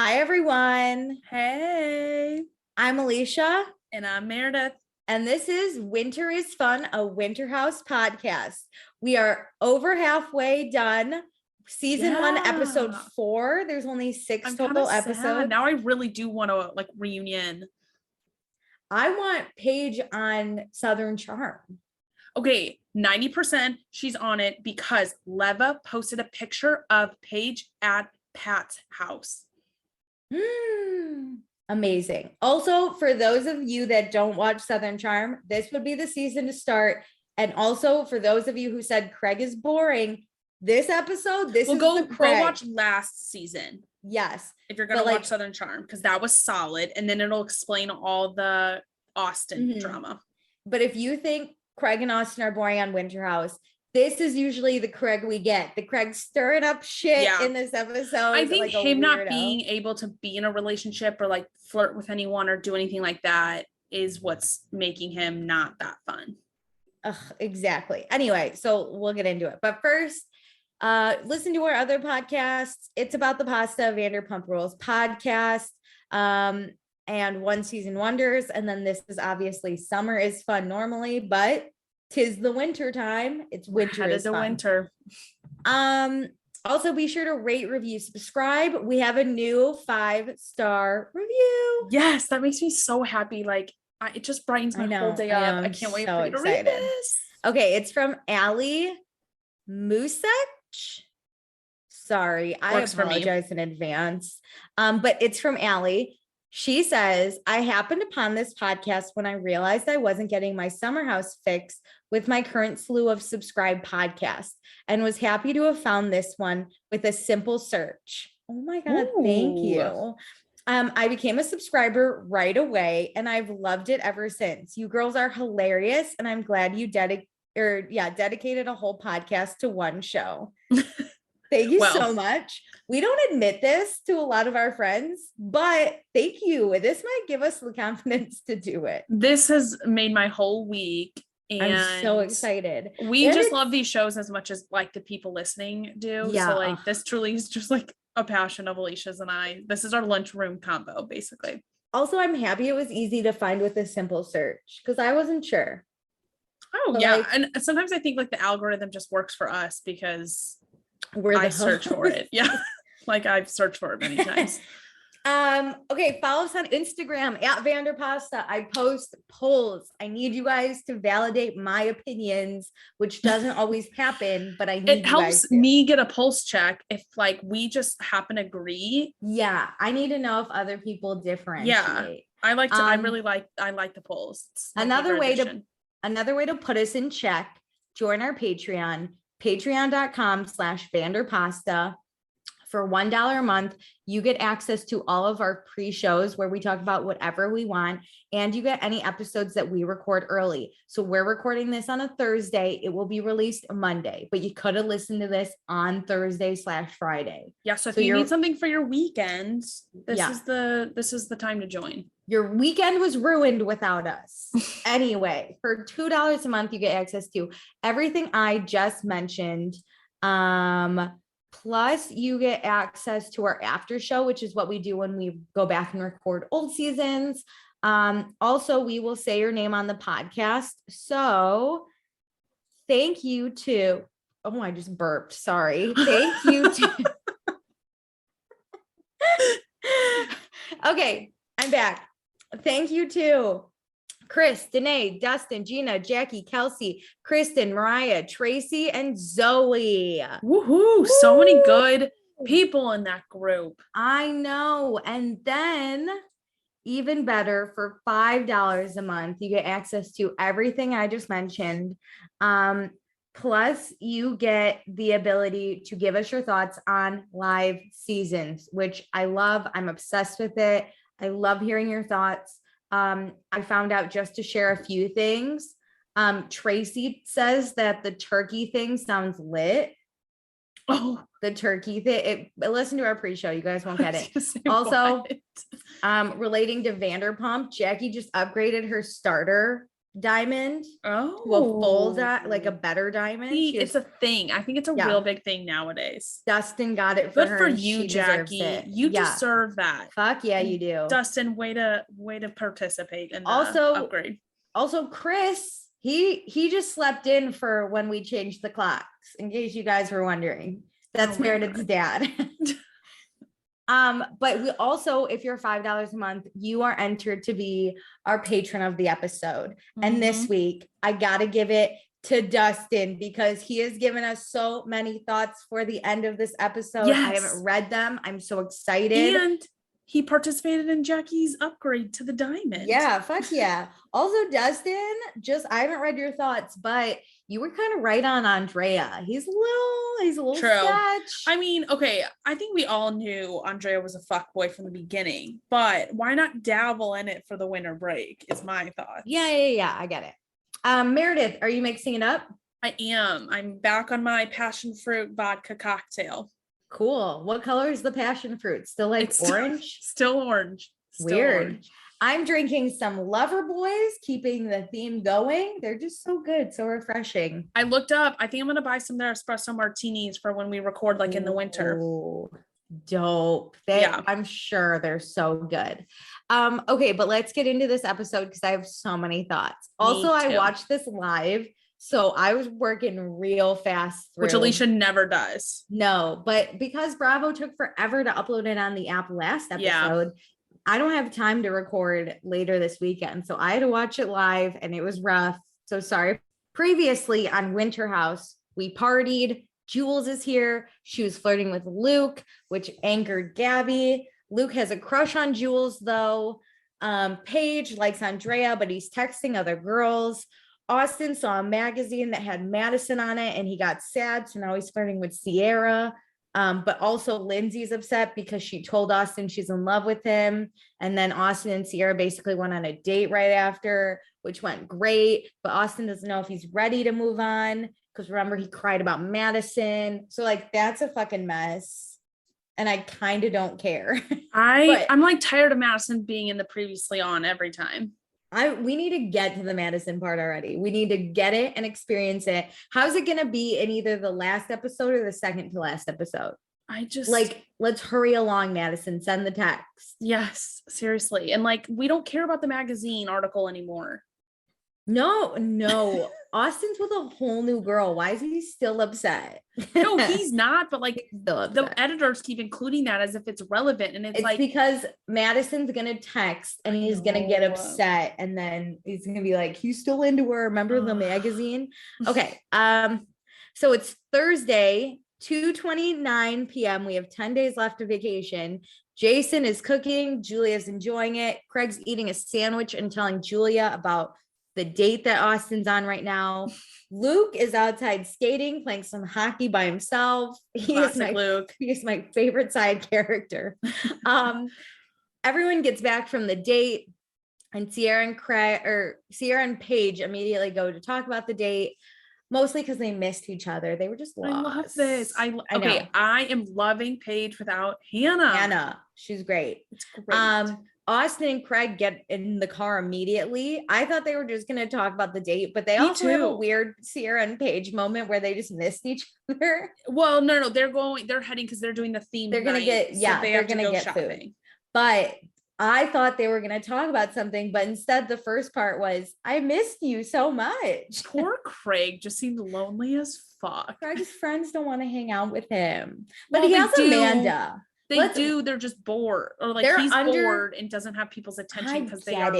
Hi, everyone. Hey. I'm Alicia. And I'm Meredith. And this is Winter is Fun, a Winter House podcast. We are over halfway done. Season 1, episode 4. There's only 6 total episodes. Sad. Now I really do want to reunion. I want Paige on Southern Charm. Okay, 90% she's on it because Leva posted a picture of Paige at Pat's house. Amazing. Also, for those of you that don't watch Southern Charm, this would be the season to start. And also, for those of you who said Craig is boring, this episode, go watch last season. Yes. If you're going to watch Southern Charm, because that was solid. And then it'll explain all the Austin drama. But if you think Craig and Austin are boring on Winter House, this is usually the Craig we get. The Craig stirring up shit in this episode. I think him not being able to be in a relationship or flirt with anyone or do anything like that is what's making him not that fun. Exactly. Anyway, so we'll get into it. But first, listen to our other podcasts. It's About the Pasta, Vanderpump Rules podcast, and One Season Wonders. And then this is obviously Summer is Fun normally, but 'tis the winter time. It's winter is fun. Winter. Also be sure to rate, review, subscribe. We have a new 5-star review. Yes, that makes me so happy. It just brightens my whole day up. I can't wait for you to read this. Okay, it's from Ali Musech. Sorry, I apologize in advance. But it's from Ali. She says, I happened upon this podcast when I realized I wasn't getting my summer house fix with my current slew of subscribed podcasts and was happy to have found this one with a simple search. Oh my God, thank you. I became a subscriber right away and I've loved it ever since. You girls are hilarious and I'm glad you dedicated a whole podcast to one show. Thank you so much. We don't admit this to a lot of our friends, but thank you. This might give us the confidence to do it. This has made my whole week. And I'm so excited. We just love these shows as much as the people listening do. Yeah. So this truly is just a passion of Alicia's and I. This is our lunchroom combo, basically. Also, I'm happy it was easy to find with a simple search because I wasn't sure. Oh, so yeah. And sometimes I think the algorithm just works for us because I search for it. Yeah. I've searched for it many times. Okay, follow us on Instagram at Vanderpasta. I post polls. I need you guys to validate my opinions, which doesn't always happen, but I need it helps me get a pulse check if we just happen to agree. Yeah, I need to know if other people differentiate. Yeah, I like to. I like the polls. Another way to put us in check. Join our Patreon. Patreon.com/Vanderpasta. For $1 a month, you get access to all of our pre-shows where we talk about whatever we want, and you get any episodes that we record early. So we're recording this on a Thursday. It will be released Monday, but you could have listened to this on Thursday/Friday. Yeah. So if you need something for your weekend, this is the time to join. Your weekend was ruined without us. Anyway, for $2 a month, you get access to everything I just mentioned. Plus you get access to our after show, which is what we do when we go back and record old seasons. Also, we will say your name on the podcast. So thank you to, I just burped. Sorry. Thank you to, okay, I'm back. Thank you to Chris, Danae, Dustin, Gina, Jackie, Kelsey, Kristen, Mariah, Tracy, and Zoe. Woohoo! So many good people in that group. I know. And then even better, for $5 a month, you get access to everything I just mentioned. Plus you get the ability to give us your thoughts on live seasons, which I love. I'm obsessed with it. I love hearing your thoughts. I found out, just to share a few things. Tracy says that the turkey thing sounds lit. Oh, the turkey thing. Listen to our pre-show. You guys won't get it. Also, relating to Vanderpump, Jackie just upgraded her starter diamond. To a full like a better diamond. It's a thing. I think it's a real big thing nowadays. Dustin got it for her. Good for you, Jackie. You deserve that. Fuck yeah, you do. Dustin, way to participate in the upgrade. Also, Chris, he just slept in for when we changed the clocks, in case you guys were wondering. That's Meredith's dad. But we also, if you're $5 a month, you are entered to be our patron of the episode. And this week, I gotta give it to Dustin because he has given us so many thoughts for the end of this episode. Yes. I haven't read them. I'm so excited. And he participated in Jackie's upgrade to the diamond. Yeah, fuck yeah. Also, Dustin, I haven't read your thoughts, but you were kind of right on Andrea. He's a little sketch. I mean, okay, I think we all knew Andrea was a fuckboy from the beginning, but why not dabble in it for the winter break is my thought. Yeah, I get it. Meredith, are you mixing it up? I am. I'm back on my passion fruit vodka cocktail. Cool. What color is the passion fruit? Still orange? Still orange. Weird. Orange. I'm drinking some Lover Boys, keeping the theme going. They're just so good, so refreshing. I looked up. I think I'm going to buy some of their espresso martinis for when we record, like in the winter. Ooh, dope. I'm sure they're so good. Okay, but let's get into this episode because I have so many thoughts. Also, I watched this live. So I was working real fast through. Which Alicia never does. No, but because Bravo took forever to upload it on the app last episode, I don't have time to record later this weekend. So I had to watch it live and it was rough. So sorry. Previously on Winter House, we partied. Jules is here. She was flirting with Luke, which angered Gabby. Luke has a crush on Jules though. Paige likes Andrea, but he's texting other girls. Austin saw a magazine that had Madison on it and he got sad. So now he's flirting with Sierra. But also Lindsay's upset because she told Austin she's in love with him. And then Austin and Sierra basically went on a date right after, which went great. But Austin doesn't know if he's ready to move on. Because remember, he cried about Madison. So like, that's a fucking mess. And I kind of don't care. I'm like tired of Madison being in the previously on every time. We need to get to the Madison part already. We need to get it and experience it. How's it going to be in either the last episode or the second to last episode? Let's hurry along, Madison. Send the text. Yes, seriously. And we don't care about the magazine article anymore. No. Austin's with a whole new girl. Why is he still upset? No, he's not. But the editors keep including that as if it's relevant. And it's because Madison's going to text and he's going to get upset. And then he's going to be like, he's still into her. Remember the magazine? Okay. So it's Thursday, 2:29 p.m. We have 10 days left of vacation. Jason is cooking. Julia's enjoying it. Craig's eating a sandwich and telling Julia about the date that Austin's on right now. Luke is outside skating, playing some hockey by himself. Luke. He is my favorite side character. Everyone gets back from the date and Sierra and Paige immediately go to talk about the date, mostly because they missed each other. They were just lost. I love this. I am loving Paige without Hannah. She's great. It's great. Austin and Craig get in the car immediately. I thought they were just going to talk about the date, but they also have a weird Sierra and Paige moment where they just missed each other. Well, no, they're heading because they're doing the theme. They're going to get, they're going to get shopping. Food. But I thought they were going to talk about something, but instead the first part was, I missed you so much. Poor Craig just seemed lonely as fuck. Craig's friends don't want to hang out with him, but he has Amanda. They're just bored, or he's bored and doesn't have people's attention because they are.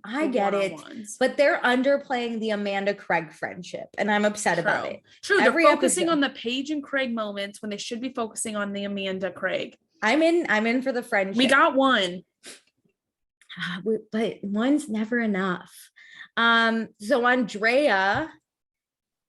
I get it. But they're underplaying the Amanda Craig friendship, and I'm upset about it. True, they're focusing on the Paige and Craig moments when they should be focusing on the Amanda Craig. I'm in for the friendship. We got one. But one's never enough. So Andrea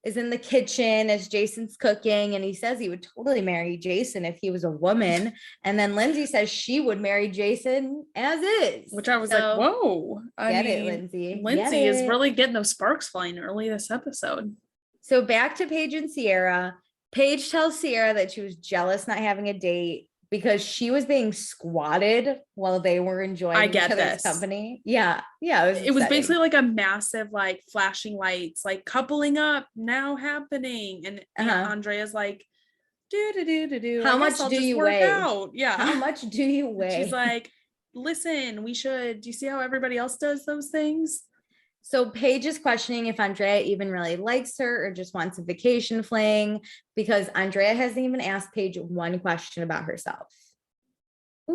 is in the kitchen as Jason's cooking, and he says he would totally marry Jason if he was a woman. And then Lindsay says she would marry Jason as is. Which I was like, whoa. Lindsay. Lindsay is really getting those sparks flying early this episode. So back to Paige and Sierra. Paige tells Sierra that she was jealous not having a date. because she was being squatted while they were enjoying each other's company. Yeah. It was basically like a massive, like flashing lights, like coupling up now happening. And Andrea's like, do. How much do you weigh? Out. Yeah. How much do you weigh? She's like, listen, do you see how everybody else does those things? So Paige is questioning if Andrea even really likes her or just wants a vacation fling, because Andrea hasn't even asked Paige one question about herself.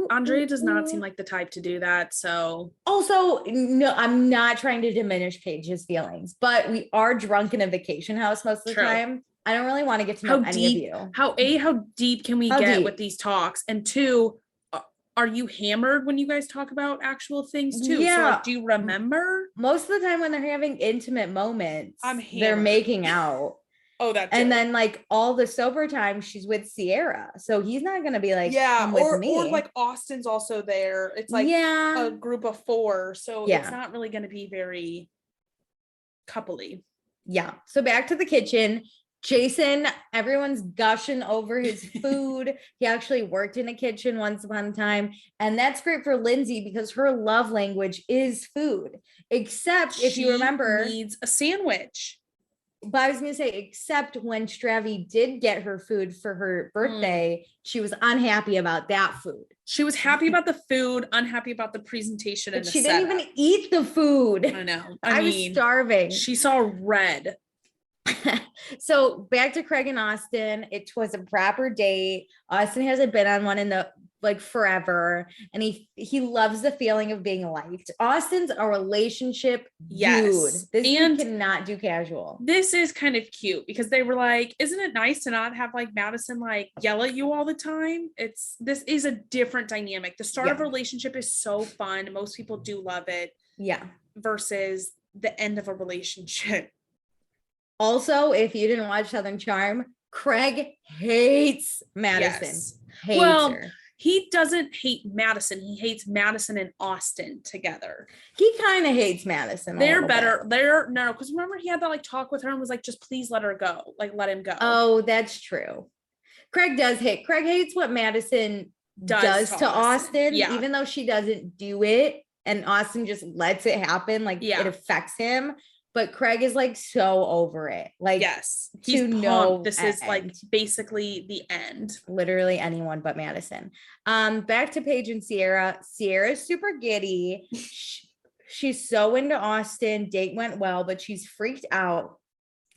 Andrea does not seem like the type to do that. So also, no, I'm not trying to diminish Paige's feelings, but we are drunk in a vacation house most of the time. I don't really want to get to know any of you. How deep can we get with these talks? And two, are you hammered when you guys talk about actual things too? Yeah. So like, do you remember? Most of the time when they're having intimate moments, they're making out. Oh, that's and then like all the sober time she's with Sierra. So he's not going to be like, come with me. Or like Austin's also there. It's like a group of 4. So it's not really going to be very coupley. Yeah. So back to the kitchen. Jason, everyone's gushing over his food. He actually worked in a kitchen once upon a time. And that's great for Lindsay because her love language is food. Except if you remember, she needs a sandwich. But I was going to say, except when Stravy did get her food for her birthday, she was unhappy about that food. She was happy about the food, unhappy about the presentation. But she didn't even eat the food. I know. I was starving. She saw red. So back to Craig and Austin. It was a proper date. Austin hasn't been on one in the forever, and he loves the feeling of being liked. Austin's a relationship dude. This dude cannot do casual. This is kind of cute because they were like, isn't it nice to not have like Madison like yell at you all the time? This is a different dynamic. The start of a relationship is so fun. Most people do love it. Yeah. Versus the end of a relationship. Also, if you didn't watch Southern Charm, Craig hates Madison. Yes. Hates her. He doesn't hate Madison. He hates Madison and Austin together. He kind of hates Madison. They're better. No, because remember he had that like talk with her and was like, just please let her go. Like, let him go. Oh, that's true. Craig hates what Madison does to Austin, even though she doesn't do it. And Austin just lets it happen. Like it affects him. But Craig is like so over it. Like, yes, he's pumped. This is like basically the end. Literally anyone but Madison. Back to Paige and Sierra. Sierra's super giddy. She's so into Austin. Date went well, but she's freaked out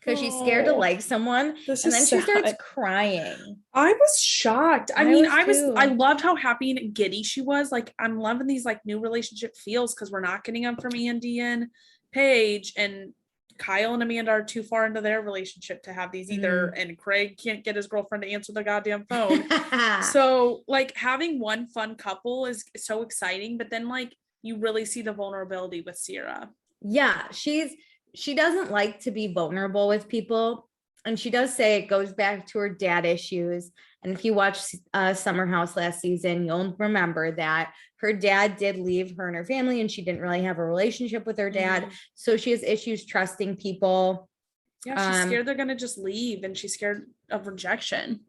because she's scared to like someone. And then she starts crying. I was shocked. I loved how happy and giddy she was. Like, I'm loving these like new relationship feels because we're not getting them from Andy and Paige, and Kyle and Amanda are too far into their relationship to have these either. And Craig can't get his girlfriend to answer the goddamn phone. So like having one fun couple is so exciting, but then like you really see the vulnerability with Sierra. Yeah, she doesn't like to be vulnerable with people. And she does say it goes back to her dad issues. And if you watched Summer House last season, you'll remember that her dad did leave her and her family, and she didn't really have a relationship with her dad. So she has issues trusting people. Yeah, she's scared they're going to just leave, and she's scared of rejection.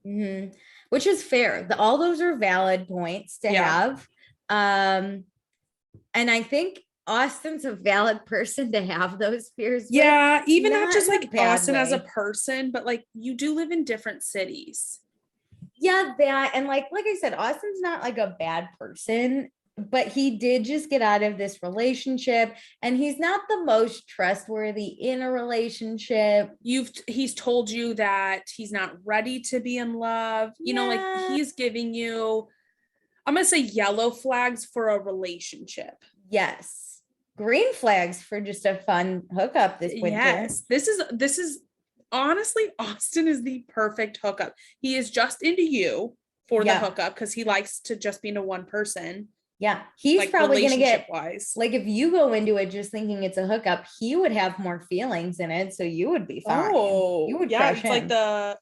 Which is fair. All those are valid points to have. And I think Austin's a valid person to have those fears. Yeah, even not just like Austin as a person, but like you do live in different cities. Yeah, that, and like I said, Austin's not like a bad person, but he did just get out of this relationship, and he's not the most trustworthy in a relationship. He's told you that he's not ready to be in love. You know, like he's giving you, I'm gonna say yellow flags for a relationship. Yes. Green flags for just a fun hookup this winter. Yes. This is honestly, Austin is the perfect hookup. He is just into you for the hookup because he likes to just be into one person. Yeah. He's like, probably going to get, like, if you go into it just thinking it's a hookup, he would have more feelings in it. So you would be fine. Oh, you would it's him. Like the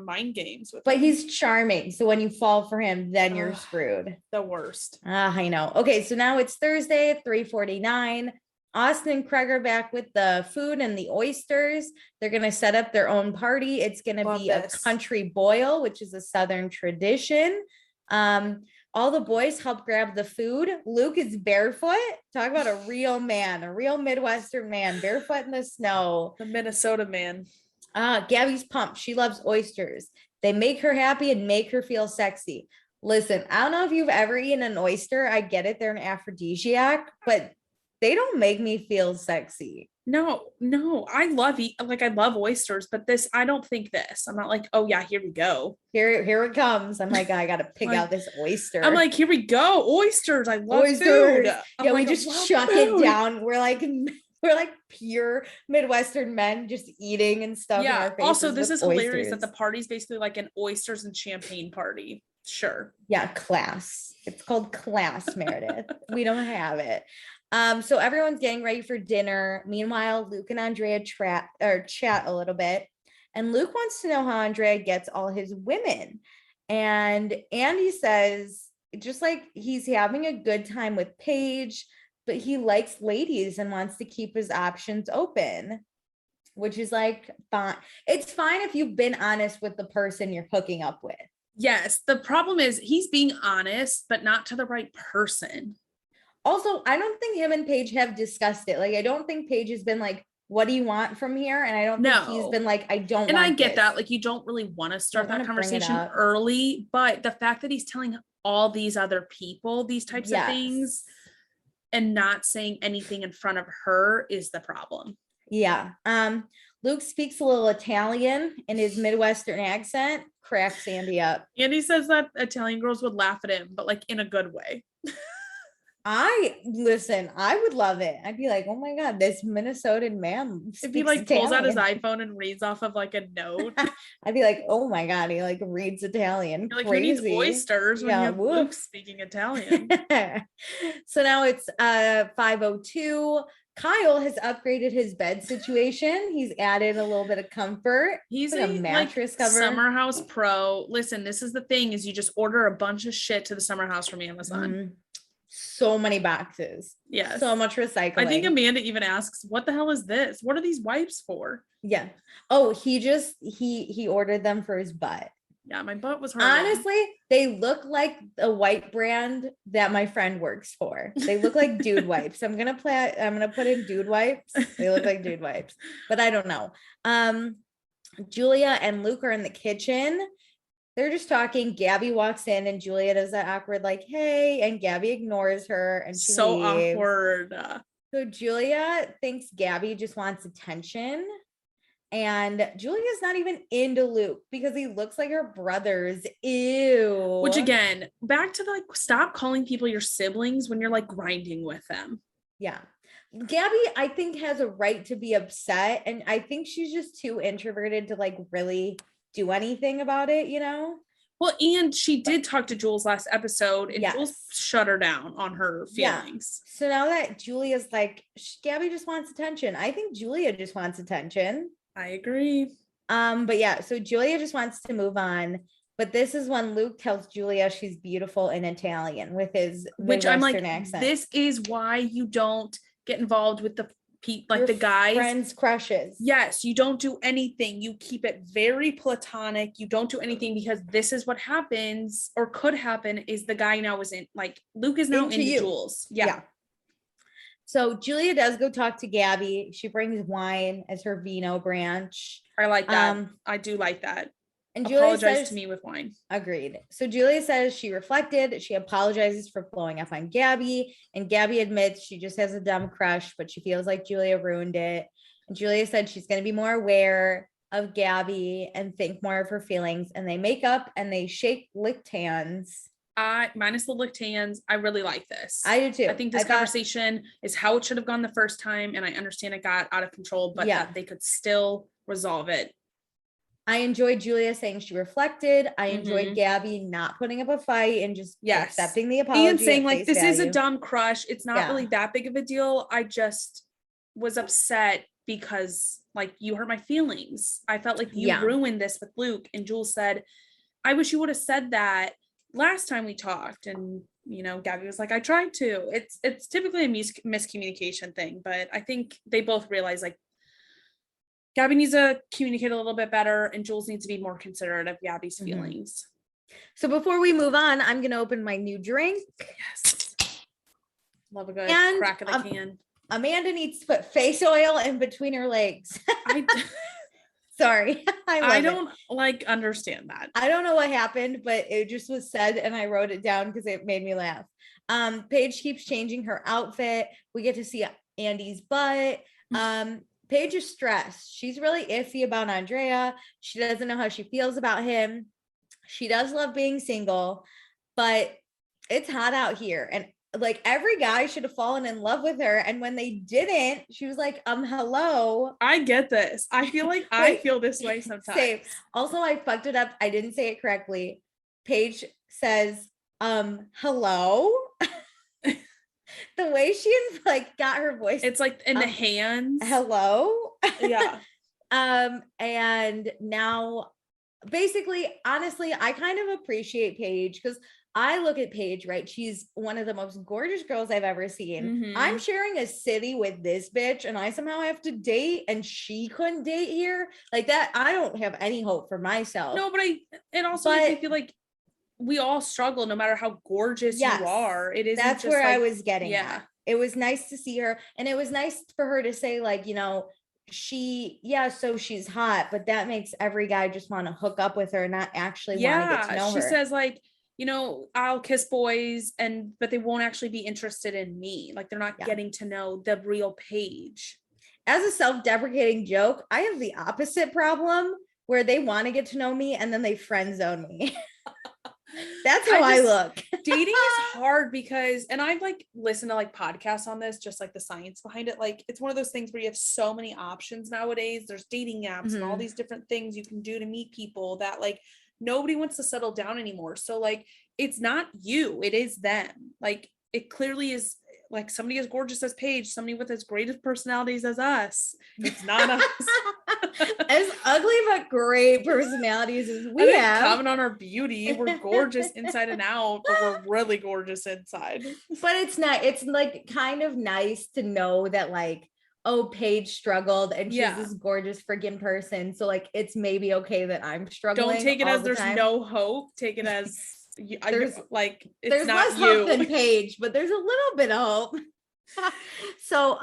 mind games. But he's charming. So when you fall for him, then you're screwed. The worst. I know. Okay. So now it's Thursday at 3:49. Austin and Craig are back with the food and the oysters. They're going to set up their own party. It's going to be a country boil, which is a Southern tradition. All the boys help grab the food. Luke is barefoot. Talk about a real man, a real Midwestern man, barefoot in the snow. The Minnesota man. Gabby's pumped. She loves oysters. They make her happy and make her feel sexy. Listen, I don't know if you've ever eaten an oyster. I get it. They're an aphrodisiac, but they don't make me feel sexy. No, I love oysters, but this, I don't think this. I'm not like, oh yeah, here we go. Here it comes. I'm like, I gotta pick out this oyster. I'm like, here we go. Oysters. I love oysters. Food. Yeah, we just chuck it down. We're like pure Midwestern men just eating and stuff. Yeah. In our faces Also, this is oysters. Hilarious that the party's basically like an oysters and champagne party. Sure. Yeah, class. It's called class, Meredith. We don't have it. So everyone's getting ready for dinner. Meanwhile, Luke and Andrea chat a little bit. And Luke wants to know how Andrea gets all his women. And Andy says, just like he's having a good time with Paige, but he likes ladies and wants to keep his options open, which is like, fine. It's fine if you've been honest with the person you're hooking up with. Yes. The problem is he's being honest, but not to the right person. Also, I don't think him and Paige have discussed it. Like, I don't think Paige has been like, what do you want from here? And I don't think he's been like, I don't want. And I get that. Like, you don't really want to start that conversation early, but the fact that he's telling all these other people these types of things and not saying anything in front of her is the problem. Yeah. Luke speaks a little Italian in his Midwestern accent, cracks Andy up. Andy says that Italian girls would laugh at him, but like in a good way. I would love it. I'd be like, oh my God, this Minnesotan man. If he like Italian. Pulls out his iPhone and reads off of like a note. I'd be like, oh my God, he like reads Italian. Like, who needs oysters when you have Luke speaking Italian? So now it's 5:02. Kyle has upgraded his bed situation. He's added a little bit of comfort. He's like a mattress cover. Summer House Pro. Listen, this is the thing is you just order a bunch of shit to the Summer House from Amazon. Mm-hmm. So many boxes. Yeah. So much recycling. I think Amanda even asks, what the hell is this? What are these wipes for? Yeah. Oh, he ordered them for his butt. Yeah, my butt was hurting. Honestly, they look like a white brand that my friend works for. They look like dude wipes. I'm gonna put in dude wipes. They look like dude wipes, but I don't know. Julia and Luke are in the kitchen. They're just talking. Gabby walks in and Julia does that awkward like, hey, and Gabby ignores her and she so leaves. Awkward. So Julia thinks Gabby just wants attention. And Julia's not even into Luke because he looks like her brothers. Ew. Which again, back to like, stop calling people your siblings when you're like grinding with them. Yeah. Gabby, I think, has a right to be upset. And I think she's just too introverted to like really do anything about it, you know? Well, and she did talk to Jules last episode and Jules shut her down on her feelings. Yeah. So now that Julia's like, Gabby just wants attention. I think Julia just wants attention. I agree. But yeah, so Julia just wants to move on. But this is when Luke tells Julia she's beautiful in Italian with his Midwestern accent. This is why you don't get involved with the guys, friends, crushes. Yes, you don't do anything. You keep it very platonic. You don't do anything because this is what happens or could happen is the guy now is in like Luke is now into Jules. Yeah. So Julia does go talk to Gabby. She brings wine as her vino branch. I like that. I do like that. And Julia apologized to me with wine. Agreed. So Julia says she reflected. She apologizes for blowing up on Gabby. And Gabby admits she just has a dumb crush, but she feels like Julia ruined it. And Julia said she's going to be more aware of Gabby and think more of her feelings. And they make up and they licked hands. Minus the licked hands. I really like this. I do too. I think this conversation is how it should have gone the first time. And I understand it got out of control, but that they could still resolve it. I enjoyed Julia saying she reflected. I enjoyed Gabby not putting up a fight and just accepting the apology. And saying like, this is a dumb crush. It's not really that big of a deal. I just was upset because like you hurt my feelings. I felt like you ruined this with Luke. And Jules said, I wish you would have said that last time we talked. And, you know, Gabby was like, I tried to. It's typically a miscommunication thing, but I think they both realize like, Gabby needs to communicate a little bit better and Jules needs to be more considerate of Gabby's feelings. So before we move on, I'm going to open my new drink. Yes. Love a good crack of the can. Amanda needs to put face oil in between her legs. Sorry. I don't understand that. I don't know what happened, but it just was said and I wrote it down because it made me laugh. Paige keeps changing her outfit. We get to see Andy's butt. Paige is stressed. She's really iffy about Andrea. She doesn't know how she feels about him. She does love being single, but it's hot out here. And like every guy should have fallen in love with her. And when they didn't, she was like, hello. I get this. I feel like I feel this way sometimes. Same. Also, I fucked it up. I didn't say it correctly. Paige says, hello. The way she like got her voice. It's like in the hands. Hello. Yeah. And now basically, honestly, I kind of appreciate Paige because I look at Paige, right? She's one of the most gorgeous girls I've ever seen. Mm-hmm. I'm sharing a city with this bitch and I somehow have to date and she couldn't date here. Like that, I don't have any hope for myself. No, but it also makes me feel like we all struggle no matter how gorgeous you are. It isn't that's just where like, I was getting at. It was nice to see her. And it was nice for her to say like, you know, so she's hot, but that makes every guy just want to hook up with her, not actually want to get to know her. She says like, you know, I'll kiss boys but they won't actually be interested in me. Like they're not getting to know the real Paige. As a self-deprecating joke, I have the opposite problem where they want to get to know me and then they friend zone me. That's how I look. Dating is hard because, and I've like listened to like podcasts on this, just like the science behind it. Like it's one of those things where you have so many options nowadays. There's dating apps and all these different things you can do to meet people that like nobody wants to settle down anymore. So like, it's not you, it is them. Like it clearly is like somebody as gorgeous as Paige, somebody with as great as personalities as us. It's not us. As ugly but great personalities as we have. Comment on our beauty. We're gorgeous inside and out, but we're really gorgeous inside. But it's like kind of nice to know that like, oh, Paige struggled and she's this gorgeous freaking person. So like it's maybe okay that I'm struggling. Don't take it as there's no hope. Take it as there's it's not less hope than Paige, but there's a little bit of hope. So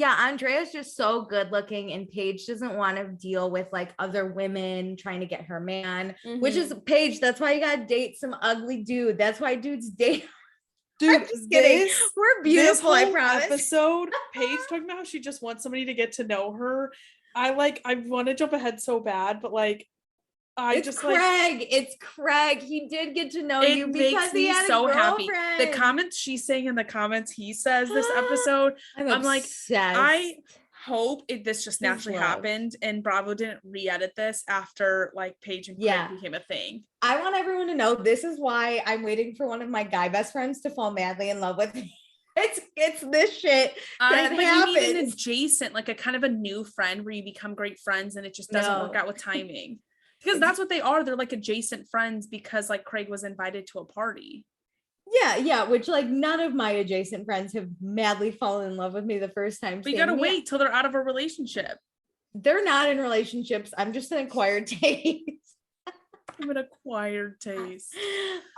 Andrea's just so good looking and Paige doesn't want to deal with like other women trying to get her man, which is Paige. That's why you gotta date some ugly dude. That's why dudes date. Dude, I'm just kidding. We're beautiful. I promise. Episode, Paige talking about how she just wants somebody to get to know her. I want to jump ahead so bad, but like it's Craig. He did get to know you because he had so happy. The comments she's saying in the comments he says this episode, I'm like, I hope this just naturally happened and Bravo didn't re-edit this after like Paige and Craig became a thing. I want everyone to know this is why I'm waiting for one of my guy best friends to fall madly in love with me. It's this shit that happens. You need an adjacent, like a kind of a new friend where you become great friends and it just doesn't work out with timing. Because that's what they are. They're like adjacent friends because like Craig was invited to a party. Yeah, which like none of my adjacent friends have madly fallen in love with me the first time. But you gotta wait till they're out of a relationship. They're not in relationships. I'm just an acquired taste. I'm an acquired taste.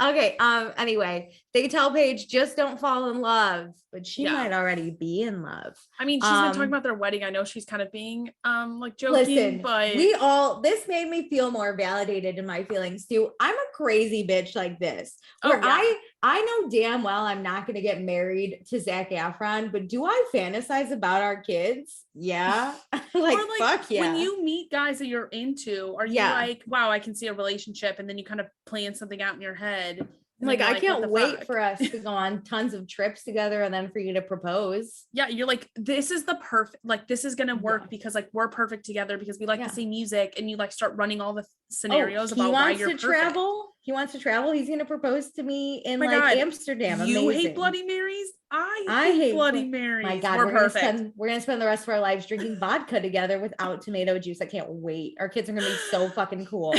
Okay. Anyway, they tell Paige just don't fall in love, but she might already be in love. I mean, she's been talking about their wedding. I know she's kind of being like joking, but this made me feel more validated in my feelings too. I'm a crazy bitch like this, where I know damn well I'm not going to get married to Zac Efron, but do I fantasize about our kids? Yeah. like fuck yeah. When you meet guys that you're into, are you like, wow, I can see a relationship, and then you kind of plan something out in your head? Like, I can't wait for us to go on tons of trips together and then for you to propose. Yeah, you're like, this is the perfect, like, this is going to work because, like, we're perfect together because we like the same music, and you, like, start running all the scenarios about why you're perfect. He wants to travel. He's going to propose to me in, Amsterdam. You hate Bloody Marys? I hate Bloody Marys. My God, we're perfect. We're going to spend the rest of our lives drinking vodka together without tomato juice. I can't wait. Our kids are going to be so fucking cool.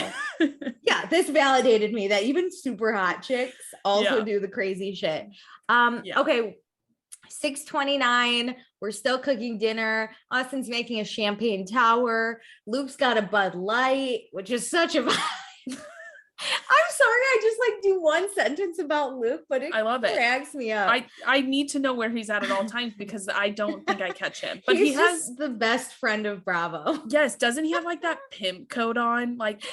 Yeah, this validated me that even super hot chicks also do the crazy shit. Okay, 6:29. We're still cooking dinner. Austin's making a champagne tower. Luke's got a Bud Light, which is such a vibe. I'm I just like do one sentence about Luke, but I love it. Cracks me up. I need to know where he's at all times because I don't think I catch him. But he has the best friend of Bravo. Yes, doesn't he have like that pimp coat on? Like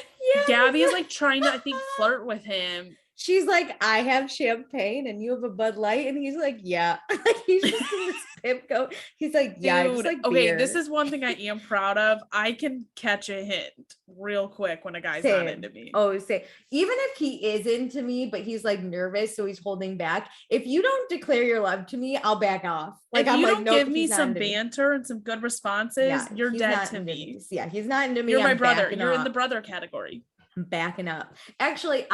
Gabby is like trying to, I think, flirt with him. She's like, I have champagne and you have a Bud Light. And he's like, yeah. Like he's just in this pimp coat. He's like, yeah, I just like okay, beer. This is one thing I am proud of. I can catch a hint real quick when a guy's not into me. Oh, say even if he is into me, but he's like nervous, so he's holding back. If you don't declare your love to me, I'll back off. Like if you don't give me some banter and some good responses, you're dead to me. Yeah, he's not into me. You're my brother. You're in the brother category. I'm backing up. Actually,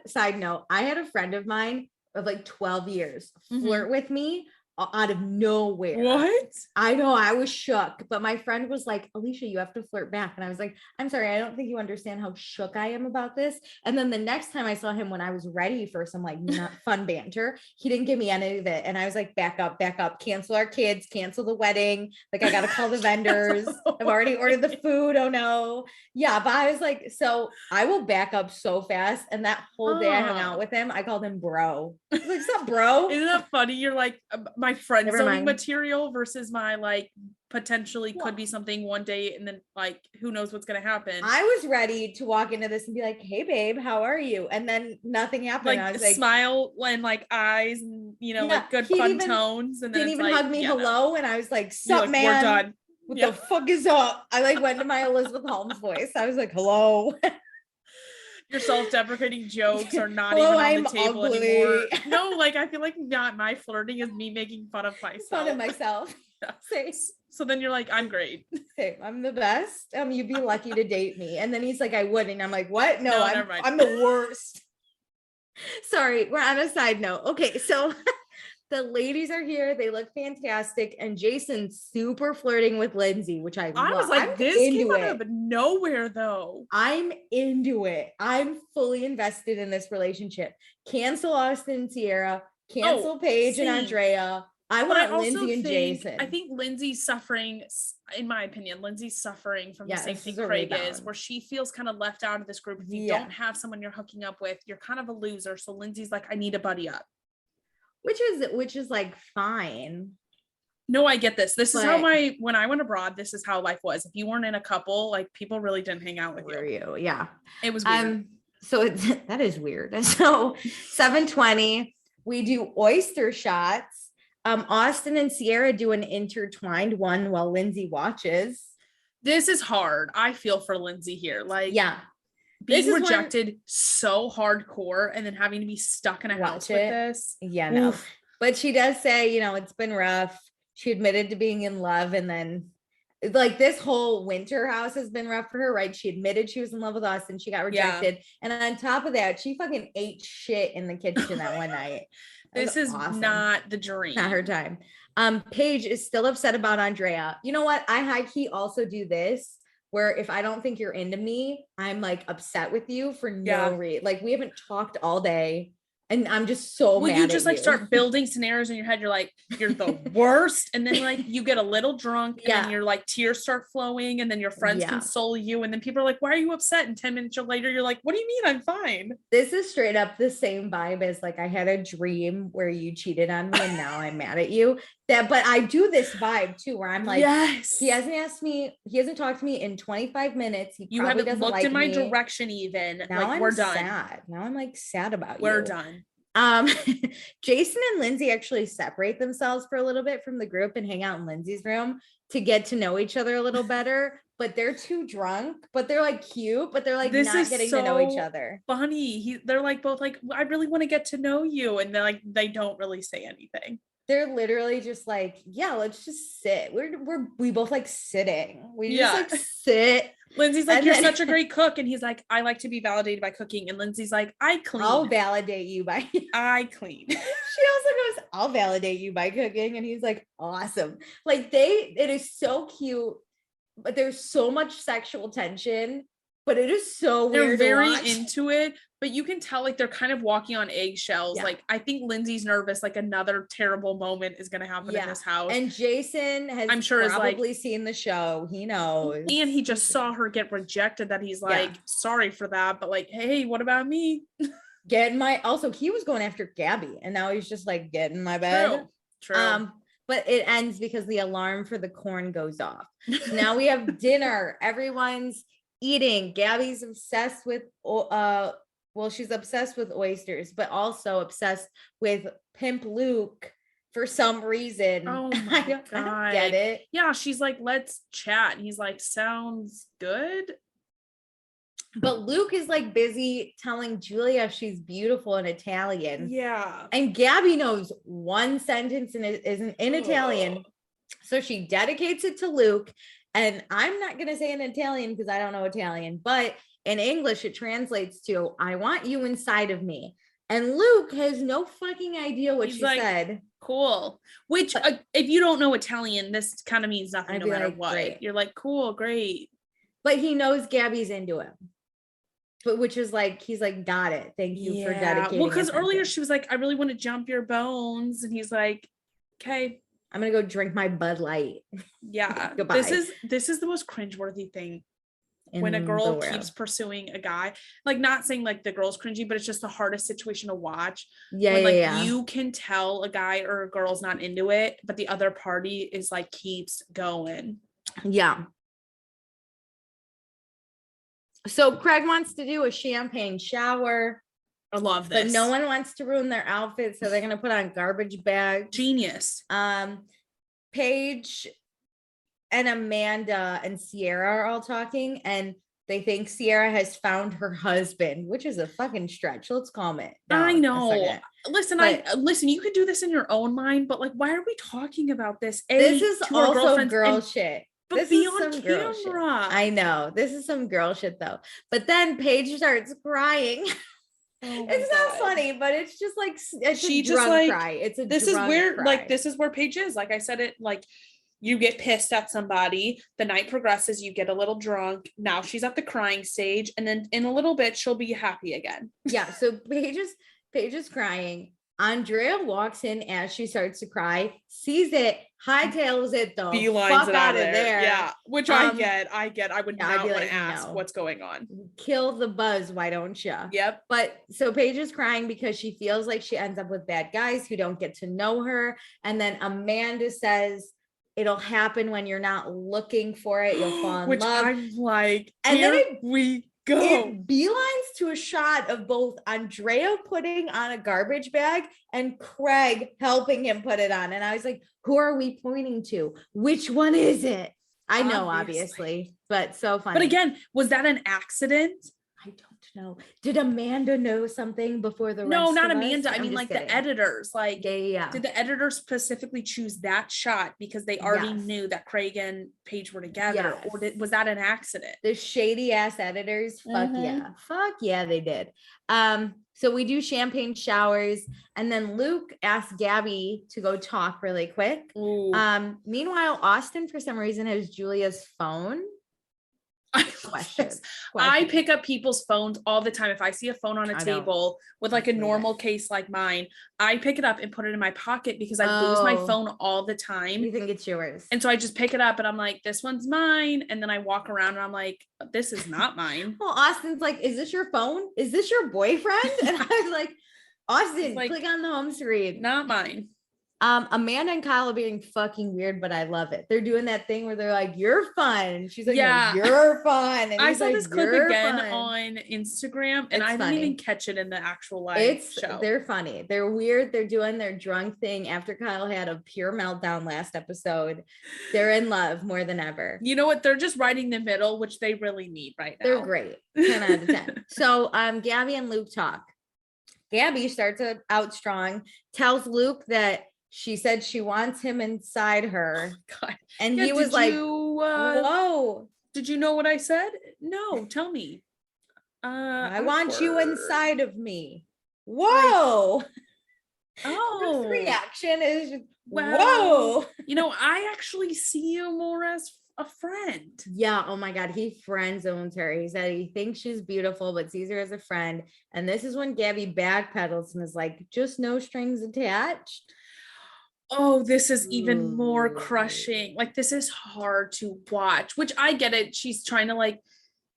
side note, I had a friend of mine of like 12 years flirt with me out of nowhere. What? I know, I was shook, but my friend was like, Alicia, you have to flirt back. And I was like, I'm sorry, I don't think you understand how shook I am about this. And then the next time I saw him, when I was ready for some like not fun banter, he didn't give me any of it. And I was like, back up, cancel our kids, cancel the wedding. Like I got to call the vendors. I've already ordered the food. Oh no. Yeah. But I was like, so I will back up so fast. And that whole day I hung out with him, I called him bro. I was like, what's up, bro? Isn't that funny? You're like my friend zoning material versus my like potentially could be something one day and then like who knows what's gonna happen. I was ready to walk into this and be like, hey babe, how are you? And then nothing happened. Like I was like, smile and like eyes and like good fun tones, and then didn't even hug me hello. And I was like, sup, like, man, we're done. What the fuck is up? I like went to my Elizabeth Holmes voice. I was like, hello. Your self-deprecating jokes are not even on the table anymore. No, like I feel like not my flirting is me making fun of myself. Fun of myself. Yeah. So then you're like, I'm great. Hey, I'm the best. You'd be lucky to date me. And then he's like, I wouldn't. I'm like, what? No, I'm the worst. Sorry, we're on a side note. Okay, so the ladies are here. They look fantastic. And Jason's super flirting with Lindsay, which I was like, this came out of nowhere though. I'm into it. I'm fully invested in this relationship. Cancel Austin and Sierra. Cancel Paige and Andrea. I want Lindsay and Jason. I think Lindsay's suffering, in my opinion, from the same thing Craig is, where she feels kind of left out of this group. If you don't have someone you're hooking up with, you're kind of a loser. So Lindsay's like, I need a buddy up. Which is like fine. No, I get this. This is how when I went abroad, this is how life was. If you weren't in a couple, like people really didn't hang out with you. Yeah. It was weird. So that is weird. So 7:20, we do oyster shots. Austin and Sierra do an intertwined one while Lindsay watches. This is hard. I feel for Lindsay here. Like, being rejected so hardcore and then having to be stuck in a house with this. Yeah, no. Oof. But she does say, it's been rough. She admitted to being in love, and then like this whole winter house has been rough for her, right? She admitted she was in love with us and she got rejected. And on top of that, she fucking ate shit in the kitchen that one night. This is awesome. Not the dream. Not her time. Paige is still upset about Andrea. You know what? I high key also do this, where if I don't think you're into me, I'm like upset with you for no reason. Like we haven't talked all day and I'm just so mad. You just like start building scenarios in your head. You're like, you're the worst. And then like you get a little drunk and then your like tears start flowing and then your friends console you. And then people are like, why are you upset? And 10 minutes later, you're like, what do you mean? I'm fine. This is straight up the same vibe as like, I had a dream where you cheated on me and now I'm mad at you. But I do this vibe too, where I'm like, he hasn't talked to me in 25 minutes. You haven't looked in my direction even. Now like, we're done. Sad. Now I'm like sad about you. We're done. Jason and Lindsay actually separate themselves for a little bit from the group and hang out in Lindsay's room to get to know each other a little better. But they're too drunk, but they're like cute, but they're like not getting to know each other. Funny. They're like both like, I really want to get to know you. And they're like, they don't really say anything. They're literally just like, let's just sit. We both like sitting. We just like sit. Lindsay's like, you're such a great cook. And he's like, I like to be validated by cooking. And Lindsay's like, I clean. I'll validate you by I clean. She also goes, I'll validate you by cooking. And he's like, awesome. Like it is so cute, but there's so much sexual tension. But it is so weird. They're very into it, but you can tell like they're kind of walking on eggshells. Yeah. Like I think Lindsay's nervous, like another terrible moment is going to happen in this house. And Jason has probably seen the show. He knows. And he just saw her get rejected that he's like, sorry for that. But like, hey, what about me? Also, he was going after Gabby, and now he's just like, get in my bed. True. But it ends because the alarm for the corn goes off. So now we have dinner. Everyone's eating. Gabby's obsessed with she's obsessed with oysters, but also obsessed with Pimp Luke for some reason. Oh my God. I don't get it. Yeah, she's like, let's chat. And he's like, sounds good. But Luke is like busy telling Julia she's beautiful in Italian. Yeah. And Gabby knows one sentence and it isn't in Italian. So she dedicates it to Luke. And I'm not going to say in Italian because I don't know Italian, but in English, it translates to, I want you inside of me. And Luke has no fucking idea what she said. Cool. Which, if you don't know Italian, this kind of means nothing no matter what. Great. You're like, cool, great. But he knows Gabby's into him. But which is like, he's like, got it. Thank you for dedicating. Well, because earlier she was like, I really want to jump your bones. And he's like, okay. I'm going to go drink my Bud Light. Yeah. Goodbye. This is the most cringeworthy thing. When a girl keeps pursuing a guy, like not saying like the girl's cringy, but it's just the hardest situation to watch. Yeah. When you can tell a guy or a girl's not into it, but the other party is like keeps going. Yeah. So Craig wants to do a champagne shower. I love this. But no one wants to ruin their outfit, so they're gonna put on garbage bags. Genius. Paige and Amanda and Sierra are all talking, and they think Sierra has found her husband, which is a fucking stretch. Let's calm it down. I know. Listen, you could do this in your own mind, but like, why are we talking about this? This is also girl shit. But this be is on camera. I know. This is some girl shit though. But then Paige starts crying. It's not funny, but it's just like she just drunk like cry. It's a this is where cry. Like this is where Paige is. Like I said, it like you get pissed at somebody, the night progresses, you get a little drunk. Now she's at the crying stage, and then in a little bit she'll be happy again. Yeah. So Paige is crying. Andrea walks in as she starts to cry, sees it, hightails it though. Beelines it out of there. Yeah. Which I get. I would not want to ask what's going on. Kill the buzz, why don't you? Yep. But so Paige is crying because she feels like she ends up with bad guys who don't get to know her. And then Amanda says, it'll happen when you're not looking for it. You'll fall in Which love. I'm like, and then we go. It beelines to a shot of both Andrea putting on a garbage bag and Craig helping him put it on. And I was like, who are we pointing to? Which one is it? I know, obviously, but so funny. But again, was that an accident? I don't know. Did Amanda know something before the rest? No, not of Amanda. us? I mean, like kidding. The editors. Like, yeah. Did the editors specifically choose that shot because they already knew that Craig and Paige were together, or was that an accident? The shady ass editors. Fuck yeah, they did. So we do champagne showers, and then Luke asks Gabby to go talk really quick. Meanwhile, Austin for some reason has Julia's phone. Question. I pick up people's phones all the time. If I see a phone on a table with like a normal case like mine, I pick it up and put it in my pocket because I lose my phone all the time. You think it's yours? And so I just pick it up and I'm like, this one's mine. And then I walk around and I'm like, this is not mine. Well, Austin's like, is this your phone? Is this your boyfriend? And I was like, Austin, click on the home screen. Not mine. Amanda and Kyle are being fucking weird, but I love it. They're doing that thing where they're like, you're fun. And she's like, no, you're fun. And I saw this clip again on Instagram and I didn't even catch it in the actual live show. They're funny. They're weird. They're doing their drunk thing after Kyle had a pure meltdown last episode. They're in love more than ever. You know what? They're just riding the middle, which they really need right now. They're great. 10 out of 10. So Gabby and Luke talk. Gabby starts out strong, tells Luke that she said she wants him inside her. Oh my God. And he was like, whoa. Did you know what I said? No, tell me. I want you inside of me. Whoa. Oh. His reaction is just, whoa. You know, I actually see you more as a friend. Yeah. Oh my God. He friend zones her. He said he thinks she's beautiful, but sees her as a friend. And this is when Gabby backpedals and is like, just no strings attached. Oh, this is even more crushing. Like, this is hard to watch, which I get it. She's trying to like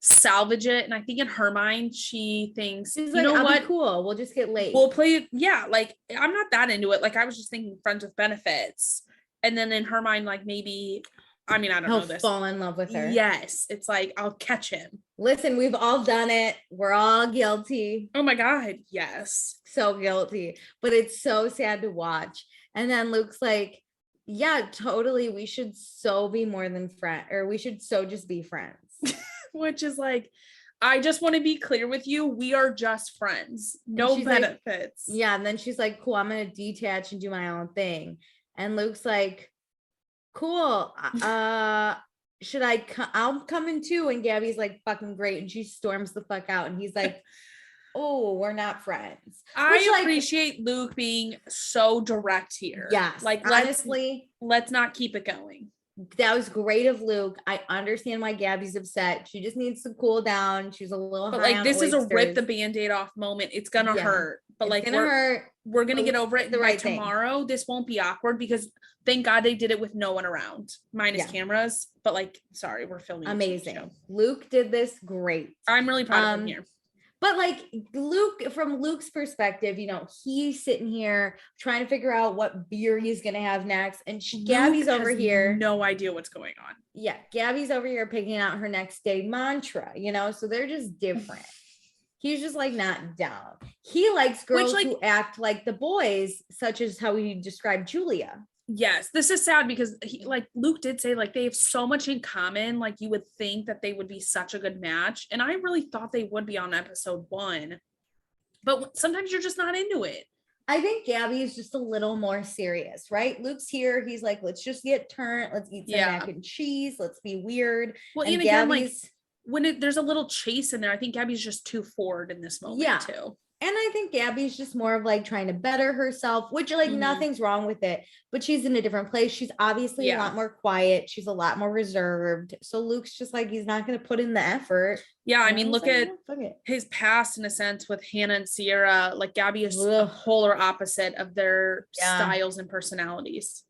salvage it. And I think in her mind, she thinks, she's you like, know what? Be cool. We'll just get late. We'll play it. Yeah. Like, I'm not that into it. Like, I was just thinking friends with benefits. And then in her mind, like maybe, I mean, I don't know this. He'll fall in love with her. Yes. It's like, I'll catch him. Listen, we've all done it. We're all guilty. Oh my God. Yes. So guilty. But it's so sad to watch. And then Luke's like, yeah, totally. We should so be more than friends, or we should so just be friends. Which is like, I just want to be clear with you. We are just friends. No benefits. Like, yeah. And then she's like, cool, I'm going to detach and do my own thing. And Luke's like, cool. Should I come? I'm coming too. And Gabby's like, fucking great. And she storms the fuck out. And he's like, oh, we're not friends. I appreciate Luke being so direct here. Yes. Like, honestly, let's not keep it going. That was great of Luke. I understand why Gabby's upset. She just needs to cool down. She's a little high like, this oysters. Is a rip the Band-Aid off moment. It's gonna hurt. But it's like we're gonna get over it. By tomorrow, this won't be awkward because thank God they did it with no one around, minus cameras. But like, sorry, we're filming. Amazing. Luke did this great. I'm really proud of him here. But like Luke, from Luke's perspective, you know, he's sitting here trying to figure out what beer he's going to have next. And Gabby's over here. No idea what's going on. Yeah. Gabby's over here picking out her next day mantra, you know, so they're just different. He's just like not down. He likes girls who act like the boys, such as how he described Julia. Yes, this is sad because Luke did say like they have so much in common. Like you would think that they would be such a good match. And I really thought they would be on episode 1. But sometimes you're just not into it. I think Gabby is just a little more serious, right? Luke's here. He's like, let's just get turned. Let's eat some mac and cheese. Let's be weird. Well, and again, like when there's a little chase in there, I think Gabby's just too forward in this moment too. And I think Gabby's just more of like trying to better herself, which like nothing's wrong with it, but she's in a different place. She's obviously a lot more quiet. She's a lot more reserved. So Luke's just like, he's not going to put in the effort. Yeah. I mean, look at his past in a sense with Hannah and Sierra. Like Gabby is a polar opposite of their styles and personalities.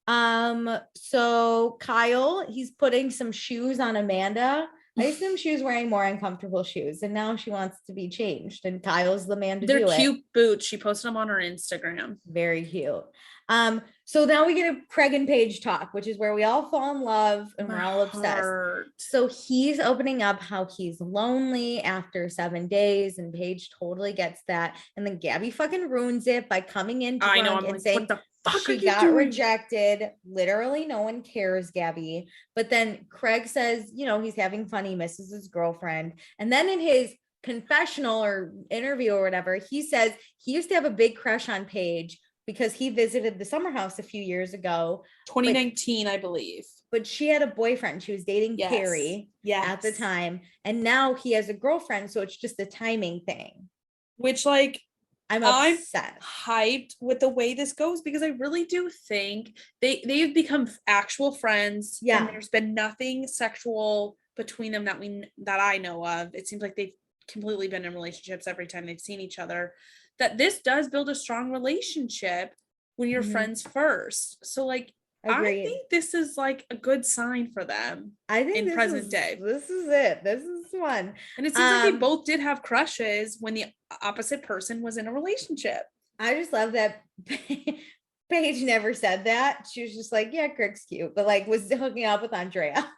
So Kyle, he's putting some shoes on Amanda. I assume she was wearing more uncomfortable shoes, and now she wants to be changed. And Kyle's the man to do it. They're cute boots. She posted them on her Instagram. Very cute. So now we get a Craig and Paige talk, which is where we all fall in love and we're all obsessed. So he's opening up how he's lonely after 7 days, and Paige totally gets that. And then Gabby fucking ruins it by coming in and saying, what the fuck she got rejected. Literally, no one cares, Gabby. But then Craig says, you know, he's having fun. He misses his girlfriend. And then in his confessional or interview or whatever, he says he used to have a big crush on Paige because he visited the summer house a few years ago. 2019, I believe. But she had a boyfriend. She was dating Carrie at the time. And now he has a girlfriend. So it's just a timing thing. Which, like, I'm obsessed. Hyped with the way this goes because I really do think they've become actual friends. Yeah. And there's been nothing sexual between them that I know of. It seems like they've completely been in relationships every time they've seen each other. That this does build a strong relationship when you're friends first. So like, agreed. I think this is like a good sign for them. I think in present day. This is it. This is one. And it seems like they both did have crushes when the opposite person was in a relationship. I just love that Paige never said that. She was just like, yeah, Craig's cute, but like was hooking up with Andrea.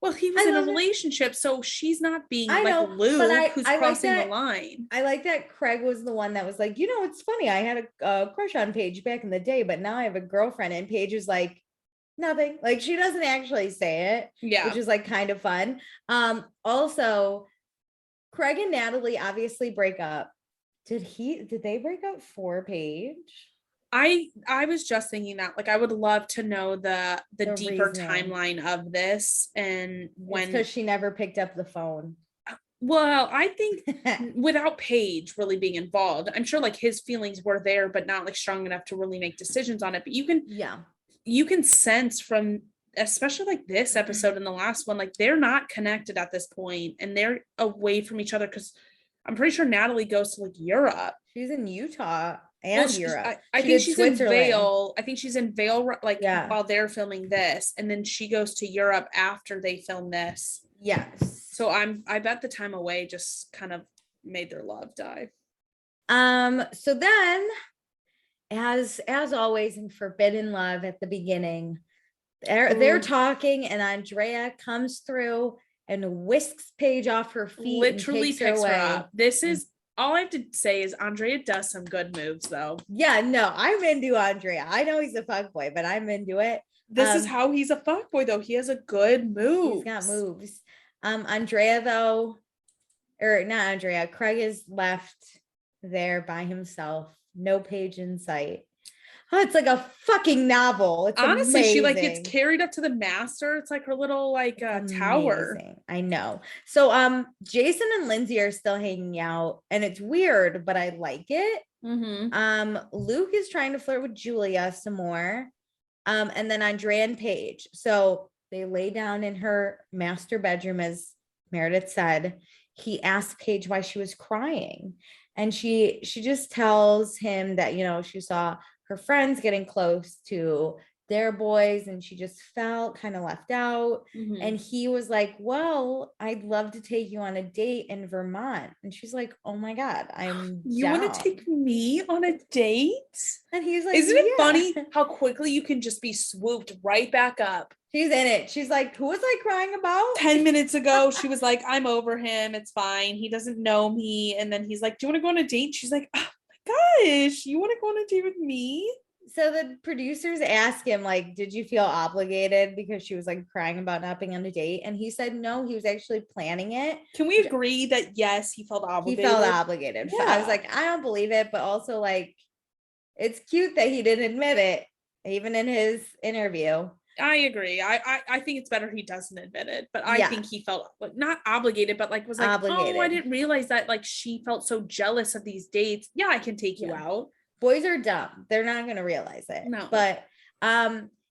Well, he was in a relationship, so she's not being Luke, who's crossing the line. I like that Craig was the one that was like, you know, it's funny. I had a crush on Paige back in the day, but now I have a girlfriend. And Paige is like, nothing. Like, she doesn't actually say it. Yeah. Which is like kind of fun. Also, Craig and Natalie obviously break up. Did they break up for Paige? I was just thinking that, like, I would love to know the deeper timeline of this and when, because she never picked up the phone. Well, I think without Paige really being involved, I'm sure like his feelings were there, but not like strong enough to really make decisions on it. But you can sense from, especially like this episode and the last one, like they're not connected at this point and they're away from each other because I'm pretty sure Natalie goes to like Europe. She's in Utah. And Europe. I think she's in Vail. I think she's in Vail, like while they're filming this, and then she goes to Europe after they film this. Yes. So I bet the time away just kind of made their love die. So then, as always in Forbidden Love at the beginning, they're talking, and Andrea comes through and whisks Paige off her feet, literally and picks her up. This is all I have to say is Andrea does some good moves though. Yeah, no, I'm into Andrea. I know he's a fuckboy, but I'm into it. This is how he's a fuckboy though. He has a good move. He's got moves. Andrea though, or not Andrea, Craig is left there by himself. No Paige in sight. Oh, it's like a fucking novel. It's honestly amazing. She like gets carried up to the master. It's like her little like tower. I know. So Jason and Lindsay are still hanging out, and it's weird, but I like it. Luke is trying to flirt with Julia some more. And then Andrea and Paige. So they lay down in her master bedroom, as Meredith said. He asked Paige why she was crying, and she just tells him that, you know, she saw her friends getting close to their boys and she just felt kind of left out. And he was like, well, I'd love to take you on a date in Vermont. And she's like, oh my God, you want to take me on a date? And he's like, isn't it funny how quickly you can just be swooped right back up? She's in it. She's like, who was I crying about? 10 minutes ago, she was like, I'm over him. It's fine. He doesn't know me. And then he's like, do you want to go on a date? She's like, oh my gosh, you want to go on a date with me? So the producers asked him, like, did you feel obligated because she was like crying about not being on a date? And he said, no, he was actually planning it. Can we agree that yes, he felt obligated? He felt obligated. Yeah. I was like, I don't believe it, but also like, it's cute that he didn't admit it, even in his interview. I agree. I think it's better he doesn't admit it, but I think he felt like not obligated, but like was like, obligated. Oh, I didn't realize that like she felt so jealous of these dates. Yeah, I can take you out. Boys are dumb. They're not going to realize it. No. But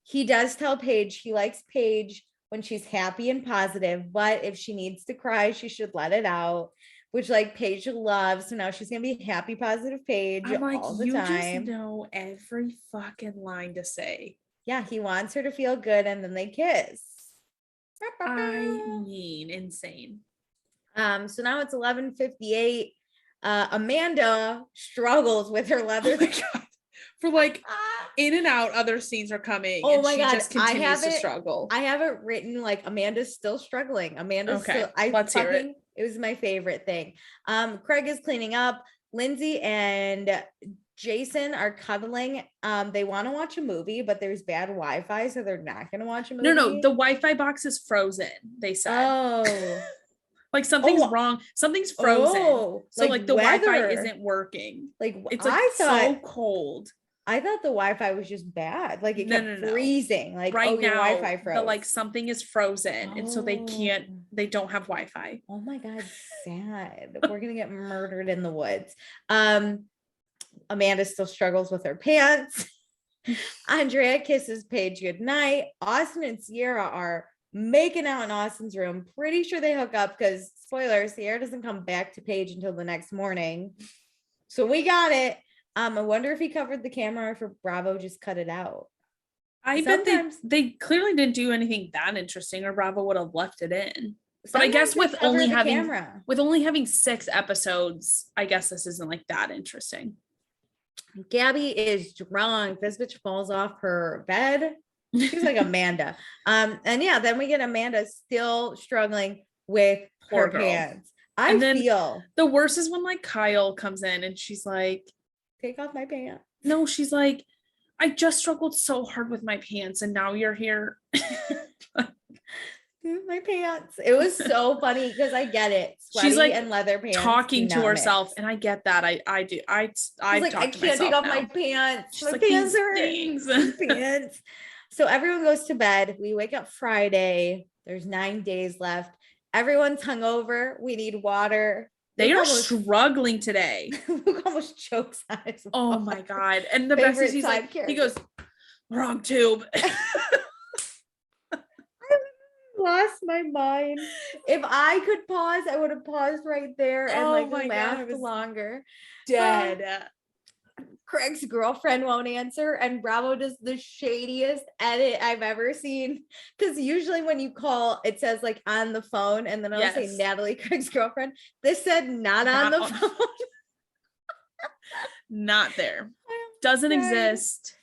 he does tell Paige he likes Paige when she's happy and positive, but if she needs to cry, she should let it out, which like Paige loves. So now she's going to be happy, positive Paige all the time. You just know every fucking line to say. Yeah, he wants her to feel good, and then they kiss. I mean, insane. So now it's 11:58. Amanda struggles with her leather. Oh my God. For like in and out, other scenes are coming. Oh my God, just continues to struggle. I have it written like Amanda's still struggling. Amanda's still. Let's hear it. It was my favorite thing. Craig is cleaning up. Lindsay and Jason are cuddling. They want to watch a movie, but there's bad Wi-Fi, so they're not going to watch a movie. No, the Wi-Fi box is frozen. They said. Oh. Like something's wrong. Something's frozen. So like the Wi-Fi isn't working. Like it's like so cold. I thought the Wi-Fi was just bad. Like it kept freezing. Like right now, Wi-Fi froze. Like something is frozen, and so they don't have Wi-Fi. Oh my God, sad. We're gonna get murdered in the woods. Amanda still struggles with her pants. Andrea kisses Paige goodnight. Austin and Sierra are making out in Austin's room. Pretty sure they hook up because, spoiler, Sierra doesn't come back to Paige until the next morning. So we got it. I wonder if he covered the camera or if Bravo just cut it out. I bet they clearly didn't do anything that interesting, or Bravo would have left it in. But I guess with only having 6 episodes, I guess this isn't like that interesting. Gabby is drunk. This bitch falls off her bed. She's like Amanda. And yeah, then we get Amanda still struggling with her pants. I feel the worst is when like Kyle comes in and she's like, take off my pants. No, she's like, I just struggled so hard with my pants and now you're here. My pants. It was so funny because I get it. Sweaty, she's like and leather pants talking to herself, and I get that. I do. I like, I can't take off my pants. My pants are pants. So everyone goes to bed. We wake up Friday. There's 9 days left. Everyone's hungover. We need water. They are struggling today. Luke almost chokes on his mom. Oh my God. And the best is he's like, he goes, wrong tube. Lost my mind. If I could pause, I would have paused right there and laughed longer. Dead. Craig's girlfriend won't answer, and Bravo does the shadiest edit I've ever seen. Because usually when you call, it says like on the phone, and then I'll say Natalie, Craig's girlfriend. This said not on the phone. Not there. Doesn't exist.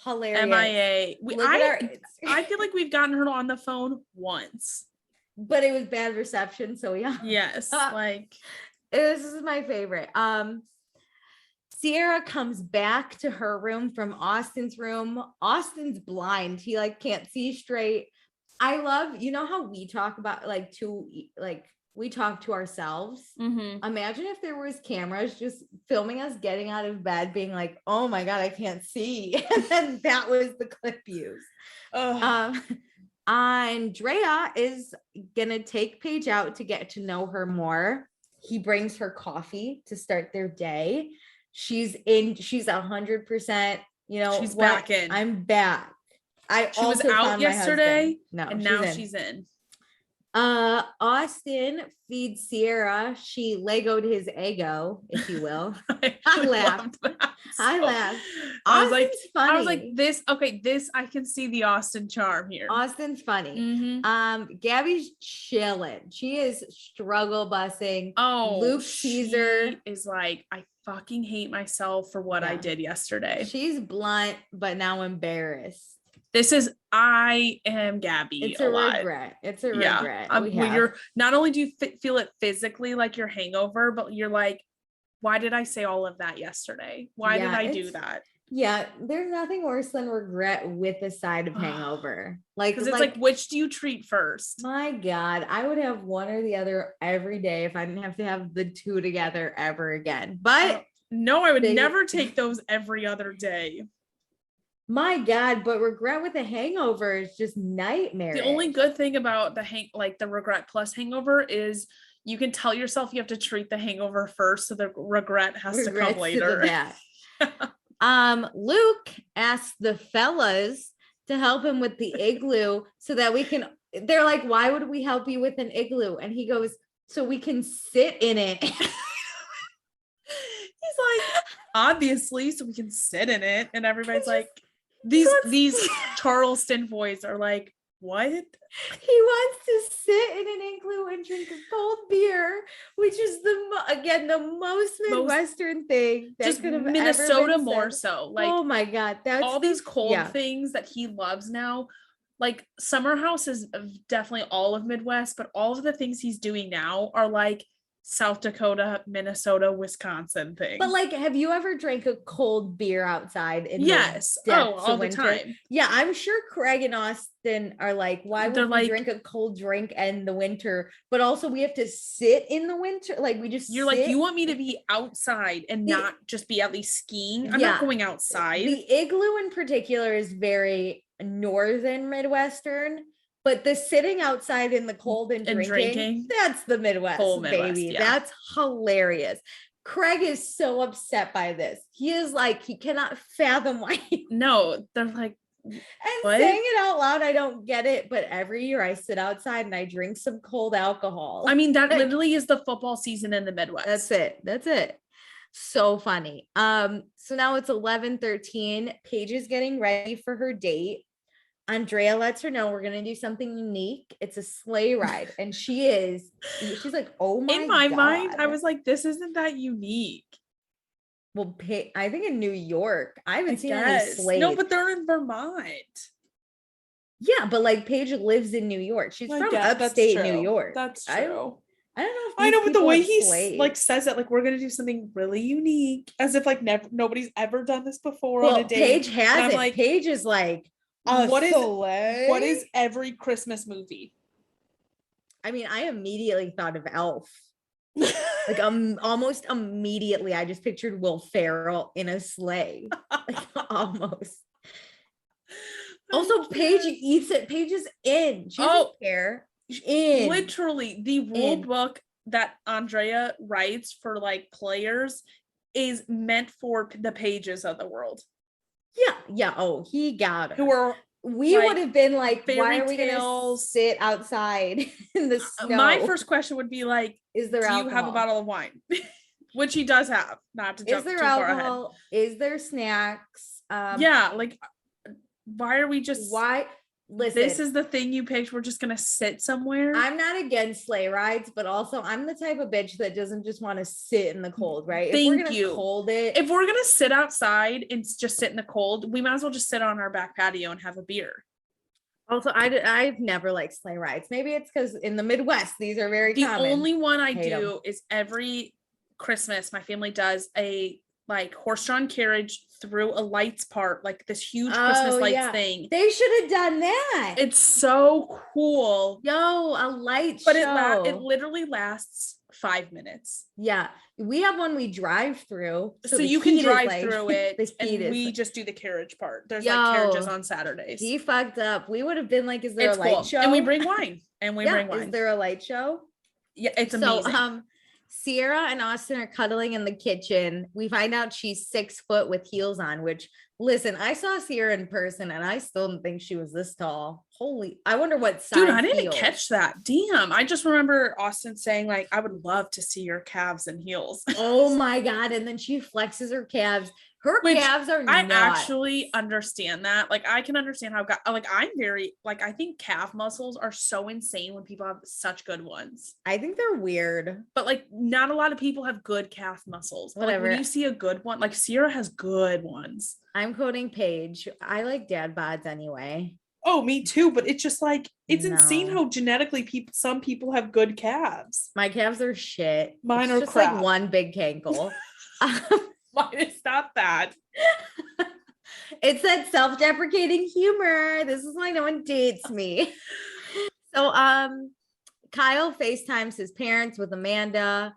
Hilarious. MIA. I feel like we've gotten her on the phone once, but it was bad reception. So yeah. Yes. Like this is my favorite. Sierra comes back to her room from Austin's room. Austin's blind. He like can't see straight. I love, you know how we talk about we talk to ourselves. Mm-hmm. Imagine if there was cameras just filming us getting out of bed, being like, "Oh my God, I can't see." And then that was the clip used. Andrea is gonna take Paige out to get to know her more. He brings her coffee to start their day. She's 100%, you know, she's back in. I'm back. She was out yesterday. No, and now she's in. Austin feeds Sierra. She Lego'd his ego, if you will. I laughed. I laughed. I was like, this I can see the Austin charm here. Austin's funny. Mm-hmm. Gabby's chilling. She is struggle busing. Oh, Luke Caesar is like, I fucking hate myself for what I did yesterday. She's blunt, but now embarrassed. I am Gabby. It's a regret. It's a regret. When you're not only do you feel it physically, like your hangover, but you're like, why did I say all of that yesterday? Why did I do that? Yeah, there's nothing worse than regret with a side of hangover. Because it's like, which do you treat first? My God, I would have one or the other every day if I didn't have to have the two together ever again. But no, I would never take those every other day. My God, but regret with a hangover is just nightmare. The only good thing about the regret plus hangover is you can tell yourself you have to treat the hangover first, so the regret has to come later. Luke asked the fellas to help him with the igloo so that they're like, why would we help you with an igloo? And he goes, so we can sit in it. He's like, obviously, so we can sit in it. And everybody's like, these Charleston boys are like, what? He wants to sit in an igloo and drink a cold beer, which is the most Midwestern thing that just could have Minnesota ever been more said. So. Like, oh my God, that's all these cold things that he loves now. Like Summer House is definitely all of Midwest, but all of the things he's doing now are like South Dakota, Minnesota, Wisconsin thing. But like, have you ever drank a cold beer outside? Yes. All the time. Yeah, I'm sure Craig and Austin are like, why would we drink a cold drink in the winter? But also we have to sit in the winter. Like you're like, you want me to be outside and not just be at least skiing? I'm not going outside. The igloo in particular is very northern Midwestern. But the sitting outside in the cold and drinking, that's the Midwest, baby. Yeah. That's hilarious. Craig is so upset by this. He is like, he cannot fathom why. No, they're like, and saying it out loud, I don't get it. But every year I sit outside and I drink some cold alcohol. I mean, that literally is the football season in the Midwest. That's it. So funny. So now it's 11:13. Paige is getting ready for her date. Andrea lets her know we're going to do something unique. It's a sleigh ride. And she's like, oh my God. In my mind, I was like, this isn't that unique. Well, I think in New York, I haven't seen any sleighs. No, but they're in Vermont. Yeah, but like Paige lives in New York. She's from upstate New York. That's true. I don't know. I know, but the way he like says it, like we're gonna do something really unique, as if like nobody's ever done this before on a date. Paige has it. Like, Paige is like, what is every Christmas movie? I mean, I immediately thought of Elf. Like almost immediately, I just pictured Will Ferrell in a sleigh. Like almost. Also, Paige eats it. Paige is in. She doesn't care. In. Literally, the rule book that Andrea writes for like players is meant for the Paiges of the world. Yeah. Oh, he got her. Who are we would have been like, why are we gonna sit outside in the snow? My first question would be like, is there do alcohol? You have a bottle of wine? which he does have, not to jump too far ahead. Is there snacks? Yeah, like why are we just listen, this is the thing you picked, we're just gonna sit somewhere. I'm not against sleigh rides, but also I'm the type of bitch that doesn't just want to sit in the cold, right? If we're gonna sit outside and just sit in the cold, we might as well just sit on our back patio and have a beer. Also, I've never liked sleigh rides. Maybe it's because in the Midwest these are very common. The only one I do is every Christmas my family does a like horse-drawn carriage through a lights part, like this huge Christmas lights thing. They should have done that. It's so cool. Yo, a light show. But it literally lasts 5 minutes. Yeah. We have one we drive through. So you can drive through it and we just do the carriage part. There's like carriages on Saturdays. He fucked up. We would have been like, is there a light show? And we bring wine. Is there a light show? Yeah, it's amazing. So Sierra and Austin are cuddling in the kitchen. We find out she's 6 foot with heels on, which, listen, I saw Sierra in person and I still didn't think she was this tall. I wonder what size. Dude, I didn't catch that. Damn. I just remember Austin saying like, I would love to see your calves and heels. Oh my God. And then she flexes her calves. Calves are nuts. I actually understand that. Like, I can understand how, I'm very, like, I think calf muscles are so insane when people have such good ones. I think they're weird. But, like, not a lot of people have good calf muscles. But, like, when you see a good one, like, Sierra has good ones. I'm quoting Paige. I like dad bods anyway. Oh, me too. But it's just, like, it's insane how genetically some people have good calves. My calves are shit. Mine are just crap. Like one big cankle. Mine is not that. It's that self-deprecating humor. This is why no one dates me. So Kyle FaceTimes his parents with Amanda.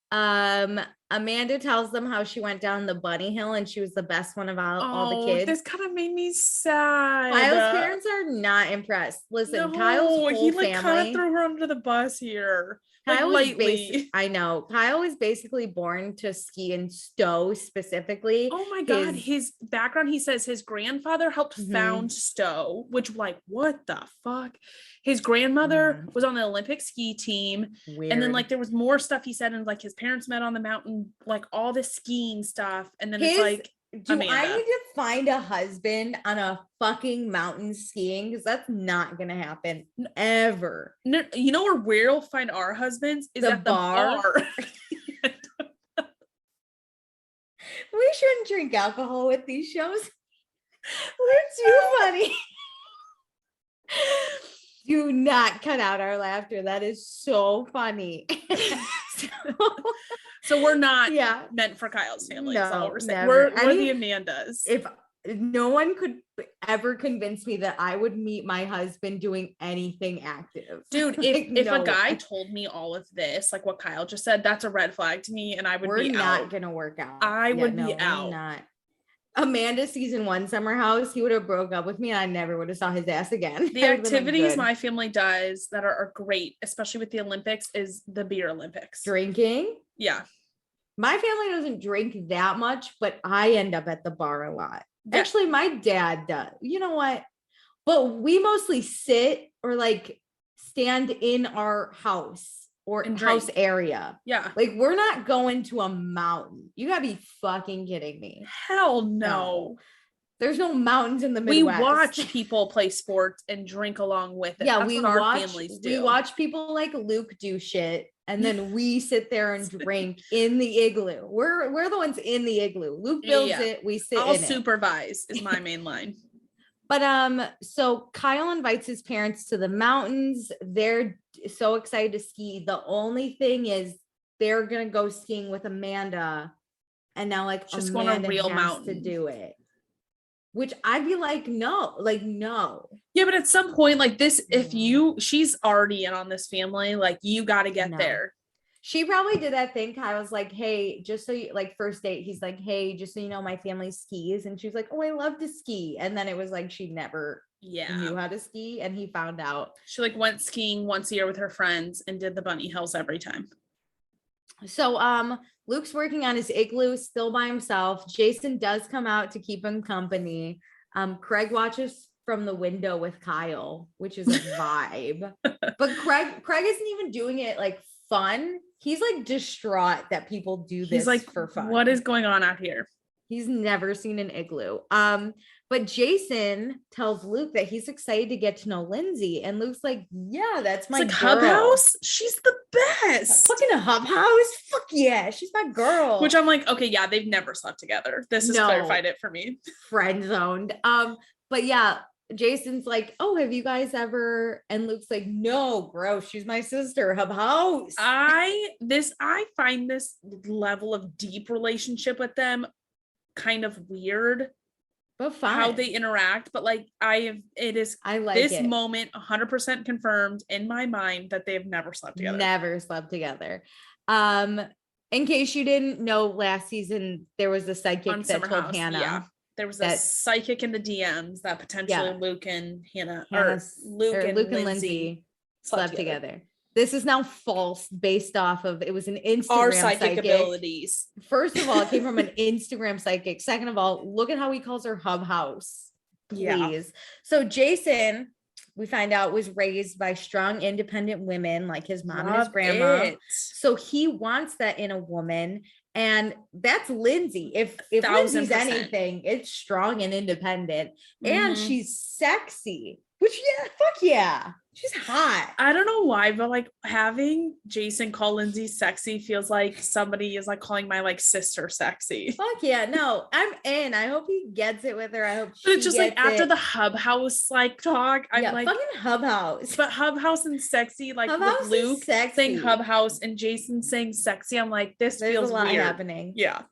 Amanda tells them how she went down the bunny hill and she was the best one of all the kids. This kind of made me sad. Kyle's parents are not impressed. Listen, Kyle's whole family kind of threw her under the bus here. Kyle I know. Kyle was basically born to ski in Stowe specifically. Oh my God. His background, he says his grandfather helped found Stowe, which like, what the fuck? His grandmother was on the Olympic ski team. Weird. And then like, there was more stuff he said. And like his parents met on the mountain, like all this skiing stuff. And then it's like, Amanda. I need to find a husband on a fucking mountain skiing? Because that's not gonna happen ever. No, you know where we'll find our husbands is at the bar. We shouldn't drink alcohol with these shows. We're too funny. Do not cut out our laughter. That is so funny. So we're not meant for Kyle's family. No, is all we're saying. We're the Amandas. If no one could ever convince me that I would meet my husband doing anything active. Dude, if a guy told me all of this, like what Kyle just said, that's a red flag to me and I would be out. We're not gonna work out. I would be out. Not. Amanda season 1 summer house, he would have broke up with me and I never would have saw his ass again. The activities my family does that are great, especially with the Olympics, is the beer Olympics. Drinking? Yeah. My family doesn't drink that much, but I end up at the bar a lot. Yeah. Actually, my dad does. You know what? But we mostly sit or like stand in our house or in house area. Yeah. Like we're not going to a mountain. You gotta be fucking kidding me. Hell no. There's no mountains in the Midwest. We watch people play sports and drink along with it. Yeah, that's what our families do. We watch people like Luke do shit. And then we sit there and drink in the igloo. We're the ones in the igloo. Luke builds it. We sit in it. I'll supervise is my main line. But so Kyle invites his parents to the mountains. They're so excited to ski. The only thing is they're gonna go skiing with Amanda, and now like just Amanda going to real has mountain to do it. Which I'd be like, no. Yeah, but at some point, like this, she's already in on this family, like you got to get there. She probably did that thing. I was like, hey, just so you like first date, he's like, hey, just so you know, my family skis. And she's like, oh, I love to ski. And then it was like, she never knew how to ski. And he found out. She like went skiing once a year with her friends and did the bunny hills every time. So, Luke's working on his igloo still by himself. Jason does come out to keep him company. Craig watches from the window with Kyle, which is a vibe. But Craig isn't even doing it like fun. He's like distraught that people do this for fun. What is going on out here? He's never seen an igloo. But Jason tells Luke that he's excited to get to know Lindsay, and Luke's like, "Yeah, that's my girl. Hub house. She's the best. Fucking a hub house. Fuck yeah, she's my girl." Which I'm like, okay, yeah, they've never slept together. This has clarified it for me. Friend zoned. But yeah, Jason's like, "Oh, have you guys ever?" And Luke's like, "No, gross. She's my sister. Hub house." I find this level of deep relationship with them kind of weird, but fun how they interact. But like, I like this moment 100% confirmed in my mind that they have never slept together. In case you didn't know, last season there was a psychic that told Hannah. Yeah. There was a psychic in the DMs that potentially Luke and Hannah or Luke and Lindsay slept together. This is now false based off of, it was an Instagram our psychic abilities. First of all, it came from an Instagram psychic. Second of all, look at how he calls her hub house. Please. Yeah. So Jason, we find out, was raised by strong, independent women like his mom and his grandma. So he wants that in a woman. And that's Lindsay. If Lindsay's anything, it's strong and independent. And she's sexy. Which, fuck yeah. She's hot. I don't know why, but like having Jason call Lindsay sexy feels like somebody is like calling my like sister sexy. Fuck yeah. No, I'm in. I hope he gets it with her. I hope she just like after the hub house like talk, I'm like fucking hub house. But hub house and sexy, like hub with Luke saying hub house and Jason saying sexy. I'm like, this feels a lot weird happening. Yeah.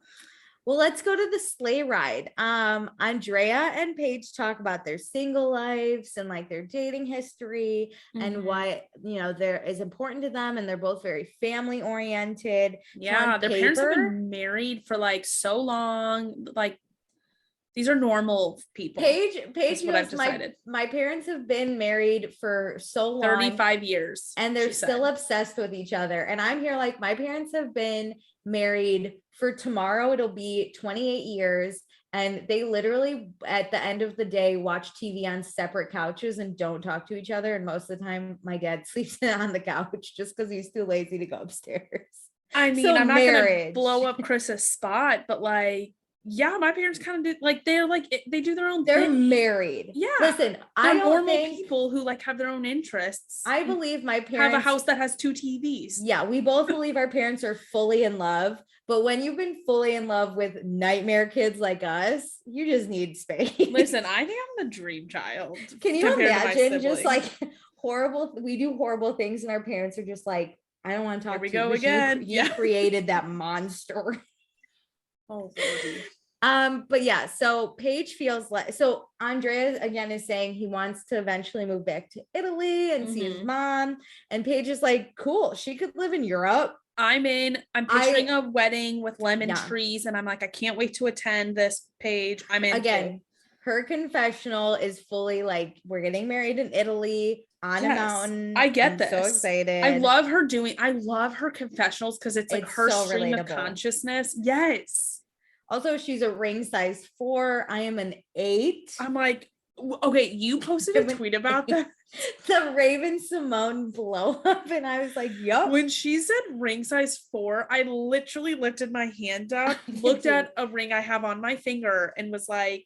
Well, let's go to the sleigh ride. Andrea and Paige talk about their single lives and like their dating history and what, there is important to them. And they're both very family oriented. Yeah. Their parents have been married for like so long. Like these are normal people. Paige knows my parents have been married for so long. 35 years. And they're still obsessed with each other. And I'm here like, my parents have been married for tomorrow. It'll be 28 years. And they literally, at the end of the day, watch TV on separate couches and don't talk to each other. And most of the time, my dad sleeps on the couch just because he's too lazy to go upstairs. I mean, I'm not going to blow up Chris's spot, but like, yeah, my parents kind of did like, they're like, they do their own they're thing. Married. Yeah. Listen, I don't think people who like have their own interests. I believe my parents have a house that has 2 TVs. Yeah. We both believe our parents are fully in love, but when you've been fully in love with nightmare kids like us, you just need space. Listen, I think I'm the dream child. Can you imagine just like we do horrible things and our parents are just like, I don't want to talk to you. Here we go again. You created that monster. Oh, Lordy. But yeah, so Paige feels like, so Andrea again is saying he wants to eventually move back to Italy and see his mom. And Paige is like, cool, she could live in Europe. I'm picturing a wedding with lemon trees. And I'm like, I can't wait to attend this, Paige. I'm in. Again, her confessional is fully like, we're getting married in Italy on a mountain. I get this. So excited. I love her confessionals because it's like her so stream of consciousness. Yes. Also, she's a ring size 4. I am an 8. I'm like, okay, you posted a tweet about that. The Raven Simone blow up. And I was like, yup. When she said ring size 4, I literally lifted my hand up, looked at a ring I have on my finger and was like,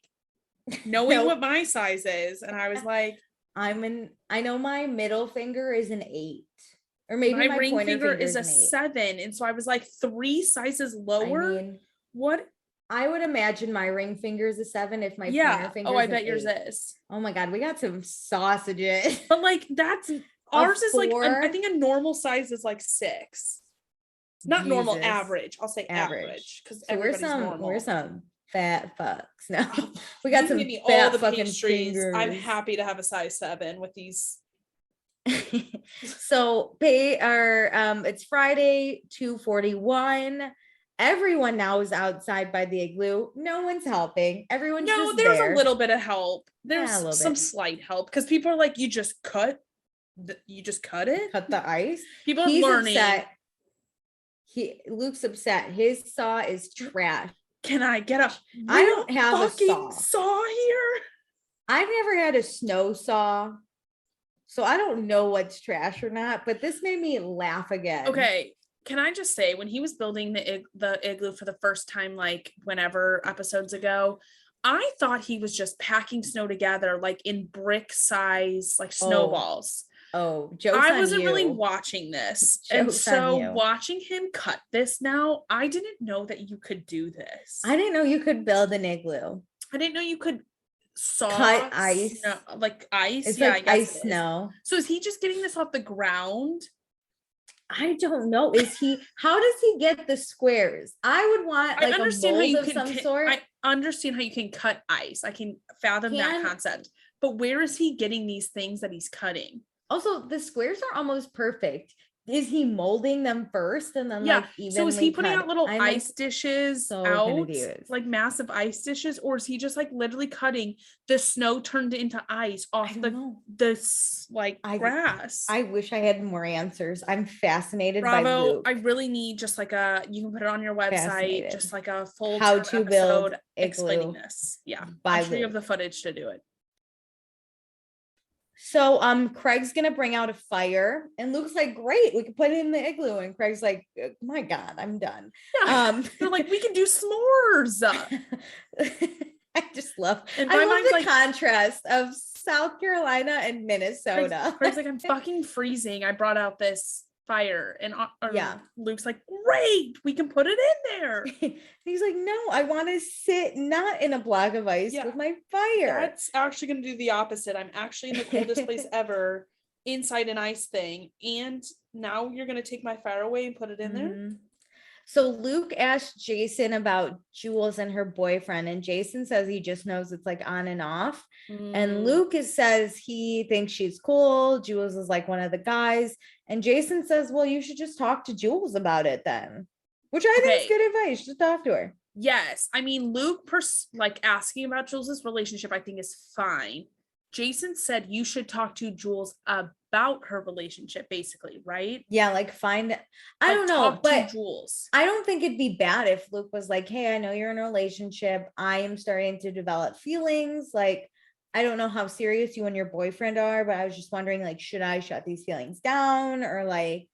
knowing what my size is. And I was like, I know my middle finger is an 8. Or maybe my ring finger is a 7. And so I was like 3 sizes lower. What? I would imagine my ring finger is a 7 if my pointer finger. Oh, I bet yours is. Oh my God, we got some sausages. But like ours is like I think a normal size is like 6. Not normal, average. I'll say average because so we're some fat fucks. No, we got some fat fucking fingers. I'm happy to have a size 7 with these. So it's Friday, 2:41. Everyone now is outside by the igloo. No one's helping. Everyone's just there. There's a little bit of help. There's some slight help because people are like, you just cut it? Cut the ice? People are learning. Upset. Luke's upset. His saw is trash. Can I get a I don't have a saw here? I've never had a snow saw. So I don't know what's trash or not, but this made me laugh again. Okay. Can I just say, when he was building the igloo for the first time, like whenever episodes ago, I thought he was just packing snow together, like in brick size, like snowballs. Joke's I wasn't on you. really watching this. Joke's and so on you. watching him cut this now, I didn't know that you could do this. I didn't know you could build an igloo. I didn't know you could cut ice. Snow, like ice. It's yeah, like ice snow. So is he just getting this off the ground? I don't know. How does he get the squares? I would want like a mold of some sort. I understand how you can cut ice. I can fathom that concept. But where is he getting these things that he's cutting? Also, the squares are almost perfect. Is he molding them first and then like evenly? So is he putting out little ice dishes out, confused. Like massive ice dishes, or is he just like literally cutting the snow turned into ice off grass? I wish I had more answers. I'm fascinated. Bravo! By Luke. I really need just like you can put it on your website, just like a full how to build explaining this. Yeah, I'm sure you have the footage to do it. So Craig's gonna bring out a fire, and Luke's like, great, we can put it in the igloo. And Craig's like, my God, I'm done. Yeah. They're like, we can do s'mores. I just love the contrast of South Carolina and Minnesota. Craig's like, I'm fucking freezing. I brought out this fire, and Luke's like, great, we can put it in there. He's like, no, I want to sit not in a block of ice with my fire. That's actually going to do the opposite. I'm actually in the coldest place ever, inside an ice thing, and now you're going to take my fire away and put it in there. So Luke asked Jason about Jules and her boyfriend, and Jason says he just knows it's like on and off. And Luke says he thinks she's cool. Jules is like one of the guys. And Jason says, well, you should just talk to Jules about it then, which I think is good advice. Just talk to her. Yes. I mean, Luke asking about Jules's relationship, I think is fine. Jason said you should talk to Jules about her relationship, basically, right? Yeah, like I don't know, but Jules. I don't think it'd be bad if Luke was like, hey, I know you're in a relationship. I am starting to develop feelings. Like, I don't know how serious you and your boyfriend are, but I was just wondering, like, should I shut these feelings down or like?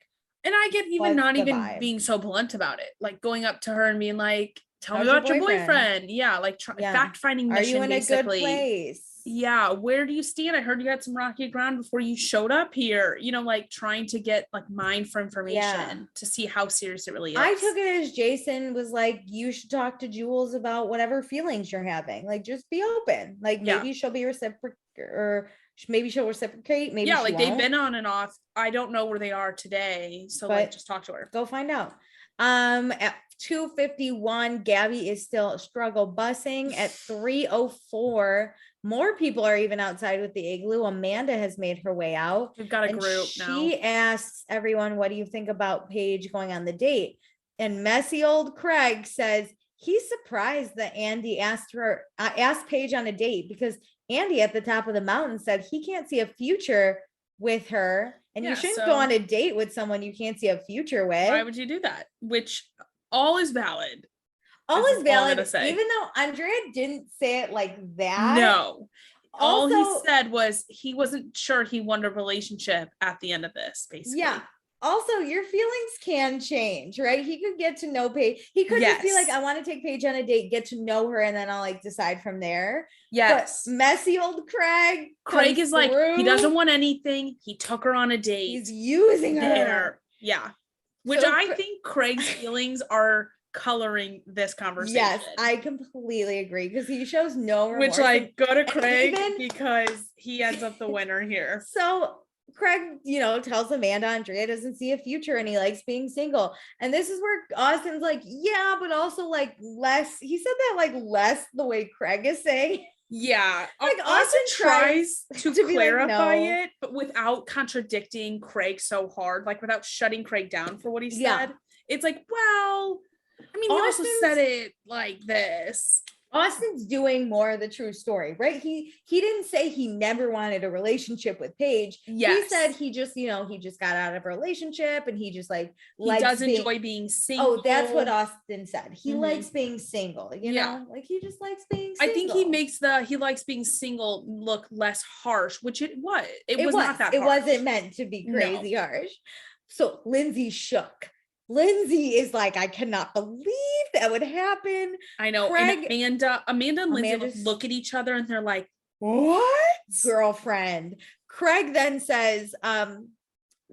And I get even not even vibe? Being so blunt about it, like going up to her and being like, tell me about your boyfriend. Yeah, like fact finding mission. Are you in basically. A good place? Yeah, where do you stand? I heard you had some rocky ground before you showed up here. You know, like trying to get like mine for information to see how serious it really is. I took it as Jason was like, you should talk to Jules about whatever feelings you're having. Like, just be open. Like, maybe she'll be reciprocal, or maybe she'll reciprocate. Maybe like they've been on and off. I don't know where they are today, so like just talk to her. Go find out. At 2:51, Gabby is still struggle busing. At 3:04. More people are even outside with the igloo. Amanda has made her way out. We've got a group now. She asks everyone, what do you think about Paige going on the date? And messy old Craig says he's surprised that Andy asked Paige on a date, because Andy at the top of the mountain said he can't see a future with her. And you shouldn't go on a date with someone you can't see a future with. Why would you do that? Which all is valid. All is valid, even though Andrea didn't say it like that. No. All he said was he wasn't sure he wanted a relationship at the end of this, basically. Yeah. Also, your feelings can change, right? He could get to know Paige. He could just be like, I want to take Paige on a date, get to know her, and then I'll like decide from there. Yes. But messy old Craig. Craig is like, he doesn't want anything. He took her on a date. He's using her. Yeah. Which I think Craig's feelings are coloring this conversation. Yes, I completely agree, because he shows no remorse. Which, like, go to Craig because he ends up the winner here. So Craig, tells Amanda Andrea doesn't see a future and he likes being single. And this is where Austin's like, yeah, but also like less. He said that like less the way Craig is saying. Yeah. Like Austin tries to clarify it, but without contradicting Craig so hard, like without shutting Craig down for what he said. Yeah. It's like, well, I mean, he also said it like this. Austin's doing more of the true story, right? He didn't say he never wanted a relationship with Paige. He said he just, he just got out of a relationship and he just he does enjoy being single. Oh, that's what Austin said. He likes being single, you know, like he just likes being single. I think he makes he likes being single look less harsh, which it was not that harsh. It wasn't meant to be crazy harsh. So Lindsay shook. Lindsay is like, I cannot believe that would happen. I know. Craig, and Amanda and Lindsay look at each other and they're like, what? Girlfriend. Craig then says,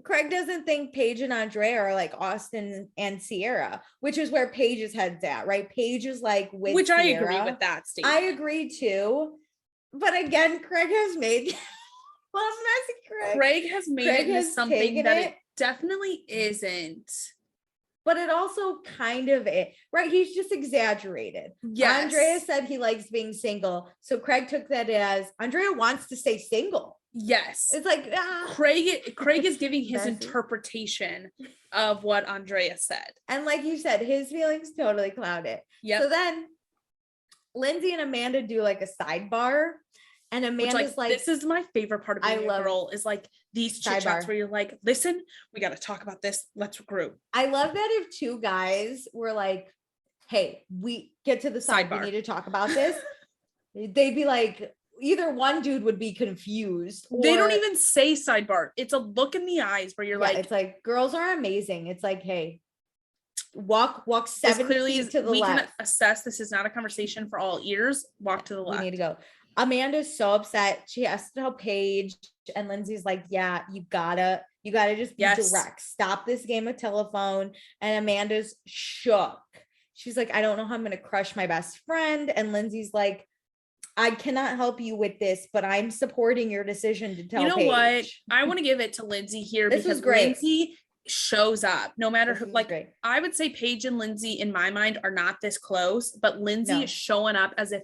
Craig doesn't think Paige and Andrea are like Austin and Sierra, which is where Paige's head's at, right? Paige is like with which Sierra. I agree with that statement. I agree too. But again, Craig has made Craig has made it into something that it definitely isn't. But it also kind of it, right? He's just exaggerated. Yes. Andrea said he likes being single. So Craig took that as Andrea wants to stay single. Yes. It's like, Craig is giving his interpretation of what Andrea said. And like you said, his feelings totally clouded. Yeah. So then Lindsay and Amanda do like a sidebar. And Amanda's like, this is my favorite part of being a girl is like these chit chats where you're like, listen, we got to talk about this. Let's regroup. I love that if two guys were like, hey, we get to the sidebar. We need to talk about this. They'd be like, either one dude would be confused. They don't even say sidebar. It's a look in the eyes where you're like, it's like, girls are amazing. It's like, hey, walk 7 feet to the left. We can assess this is not a conversation for all ears. Walk to the left. We need to go. Amanda's so upset. She has to tell Paige, and Lindsay's like, yeah, you gotta just be direct. Stop this game of telephone. And Amanda's shook. She's like, I don't know how I'm gonna crush my best friend. And Lindsay's like, I cannot help you with this, but I'm supporting your decision to tell Paige. What? I want to give it to Lindsay here because Lindsay shows up no matter who, I would say Paige and Lindsay in my mind are not this close, but Lindsay is showing up as if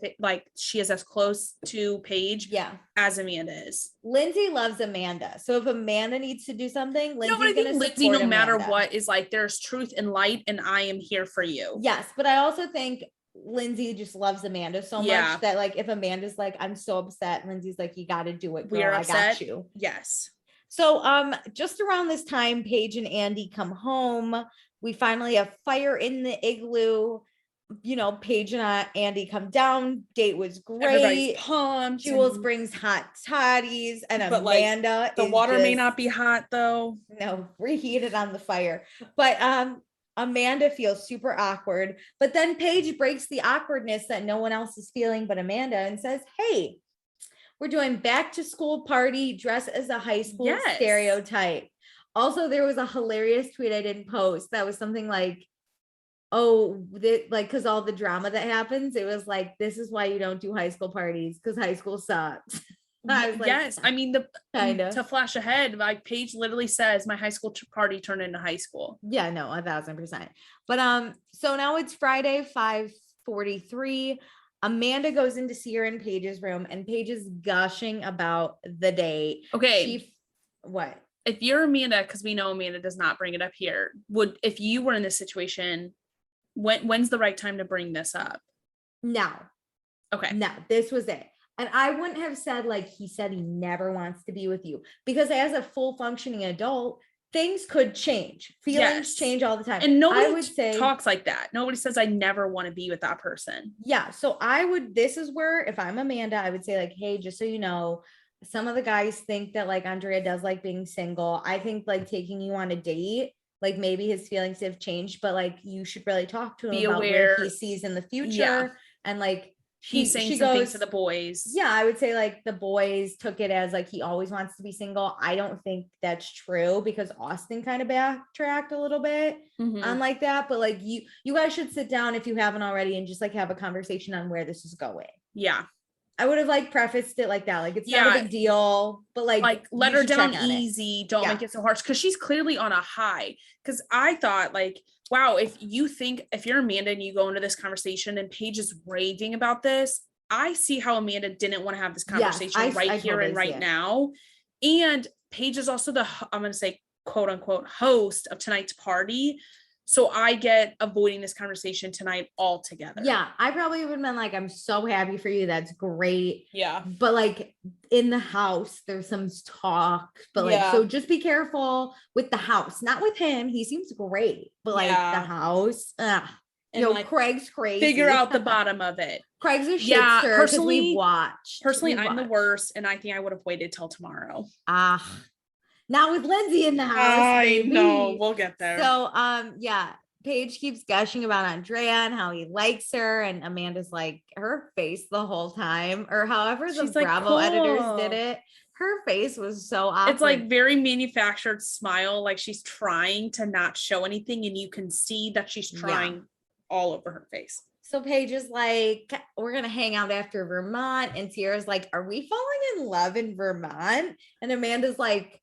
she is as close to Paige as Amanda is. Lindsay loves Amanda. So if Amanda needs to do something, Lindsay, no matter what, is like, there's truth and light and I am here for you. Yes. But I also think Lindsay just loves Amanda so much that like, if Amanda's like, I'm so upset, Lindsay's like, you got to do it, girl. I got you. Yes. So just around this time, Paige and Andy come home. We finally have fire in the igloo. Paige and Andy come down. Date was great. Everybody's pumped. Jules brings hot toddies, and Amanda. The water may not be hot though. No, reheat it on the fire. But Amanda feels super awkward. But then Paige breaks the awkwardness that no one else is feeling but Amanda and says, hey, we're doing back to school party, dress as a high school stereotype. Also, there was a hilarious tweet I didn't post. That was something like, because all the drama that happens, it was like, this is why you don't do high school parties, because high school sucks. I mean, to flash ahead, like Paige literally says, my high school party turned into high school. Yeah, no, 1,000%. But so now it's Friday, 5:43. Amanda goes in to see her in Paige's room, and Paige is gushing about the date. Okay. What? If you're Amanda, because we know Amanda does not bring it up here, if you were in this situation, when's the right time to bring this up? Now. Okay. Now, this was it. And I wouldn't have said like he said he never wants to be with you, because as a full functioning adult, things could change. Feelings change all the time. And nobody talks like that. Nobody says, I never want to be with that person. Yeah. So this is where, if I'm Amanda, I would say like, hey, just so you know, some of the guys think that like Andrea does like being single. I think like taking you on a date, like maybe his feelings have changed, but like you should really talk to him about where he sees in the future. And like, he's saying something to the boys. Yeah, I would say like the boys took it as like he always wants to be single. I don't think that's true, because Austin kind of backtracked a little bit on like that. But like you guys should sit down if you haven't already and just like have a conversation on where this is going. Yeah. I would have like prefaced it like that. Like it's not a big deal, but like let her down easy. Don't make it so harsh, because she's clearly on a high. Because I thought like, wow, if you're Amanda and you go into this conversation and Paige is raving about this, I see how Amanda didn't want to have this conversation right here and right now. And Paige is also I'm going to say, quote unquote, host of tonight's party. So I get avoiding this conversation tonight altogether. Yeah, I probably would have been like, I'm so happy for you. That's great. Yeah. But like in the house, there's some talk. But like, so just be careful with the house, not with him. He seems great. But like the house, like, Craig's crazy. Figure out the bottom of it. Craig's a shitster. Personally, we've watched. I'm the worst. And I think I would have waited till tomorrow. Not with Lindsay in the house. I know, we'll get there. So, Paige keeps gushing about Andrea and how he likes her, and Amanda's like, her face the whole time, or however the Bravo editors did it. Her face was so awkward. It's like very manufactured smile, like she's trying to not show anything, and you can see that she's trying all over her face. So Paige is like, we're going to hang out after Vermont. And Sierra's like, are we falling in love in Vermont? And Amanda's like,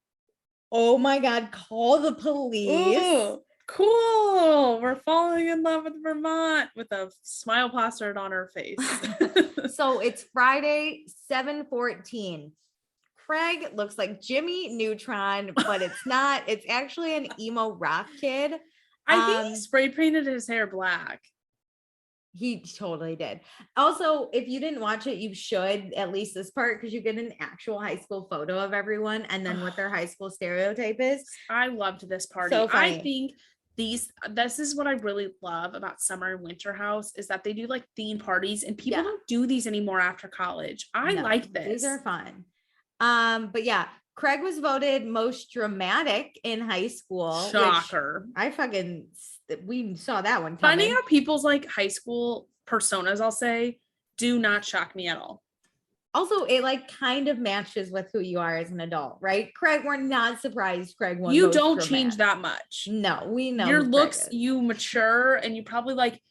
oh my God, call the police. Ooh, cool. We're falling in love with Vermont, with a smile plastered on her face. So it's Friday, 7:14. Craig looks like Jimmy Neutron, but it's not. It's actually an emo rock kid. I think he spray painted his hair black. He totally did. Also, if you didn't watch it, you should, at least this part, because you get an actual high school photo of everyone and then what their high school stereotype is. I loved this party. So I think this is what I really love about Summer and Winter House, is that they do like theme parties, and people don't do these anymore after college. I like this. These are fun. But yeah, Craig was voted most dramatic in high school. Shocker. We saw that one coming. Finding out people's like high school personas, I'll say, do not shock me at all. Also, it like kind of matches with who you are as an adult, right? Craig, we're not surprised Craig won. You don't change that much. No, we know your looks, you mature, and you probably like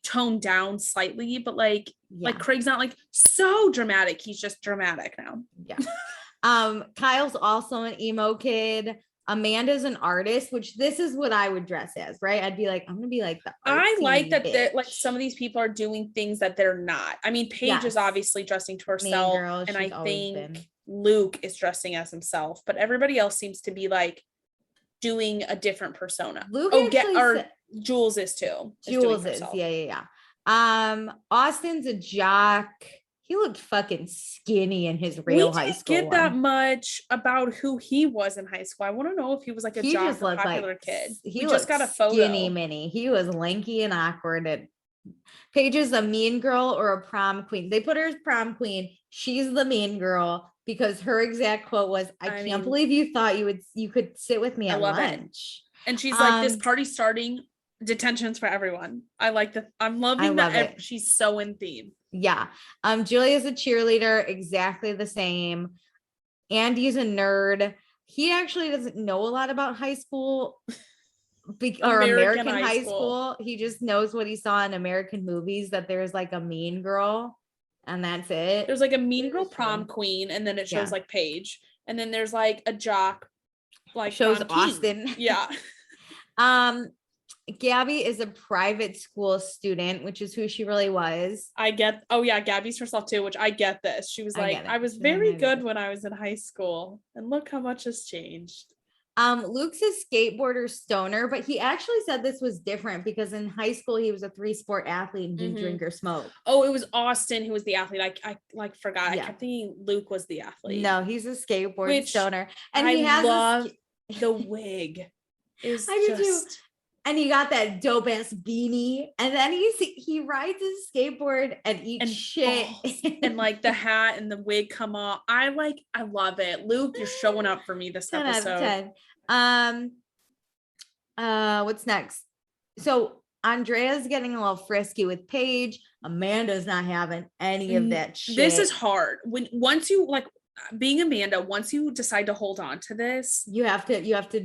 tone down slightly, but like Craig's not like so dramatic. He's just dramatic now. Yeah. Kyle's also an emo kid. Amanda's an artist, which this is what I would dress as, right? I'd be like, I'm gonna be like the I like that like some of these people are doing things that they're not. I mean, Paige is obviously dressing to herself, and I think Luke is dressing as himself, but everybody else seems to be like doing a different persona. Jules is too. Jules is, yeah. Austin's a jock. He looked fucking skinny in his real high school. Get that much about who he was in high school. I want to know if he was like a jock or popular kid. He just got a photo. Skinny mini. He was lanky and awkward. And Paige is a mean girl or a prom queen. They put her as prom queen. She's the mean girl because her exact quote was, I can't believe you thought you could sit with me at lunch. And she's like, this party's starting. Detentions for everyone. I like that. I'm loving that. She's so in theme. Yeah. Julia's a cheerleader, exactly the same. Andy's a nerd. He actually doesn't know a lot about high school or American high school. He just knows what he saw in American movies, that there's like a mean girl, and that's it. There's like a mean girl prom queen, and then it shows like Paige, and then there's like a jock, like shows Austin. Yeah. Gabby is a private school student, which is who she really was. Gabby's herself too, which I get this. She was like, I was very good when I was in high school, and look how much has changed. Luke's a skateboarder stoner, but he actually said this was different because in high school he was a 3-sport athlete and didn't drink or smoke. Oh, it was Austin who was the athlete. I like forgot. I kept thinking Luke was the athlete. No, he's a skateboard stoner, and I love the wig. And he got that dope ass beanie, and then he rides his skateboard and eats shit, and like the hat and the wig come off. I love it. Luke, you're showing up for me this episode. 10 out of 10. What's next? So Andrea's getting a little frisky with Paige. Amanda's not having any of that shit. This is hard. Once you like being Amanda, once you decide to hold on to this, you have to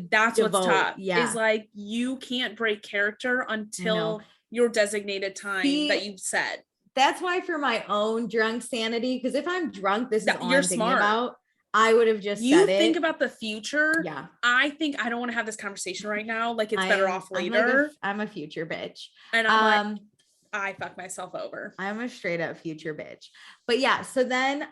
that's devote. What's tough. Yeah. Is like you can't break character until your designated time that you've said. That's why for my own drunk sanity, because if I'm drunk, this is all you're I'm thinking smart about. I would have just you said it. Think about the future. Yeah. I think I don't want to have this conversation right now. Like it's better off later. I'm a future bitch. And I'm like, I fuck myself over. I'm a straight up future bitch. But yeah, so then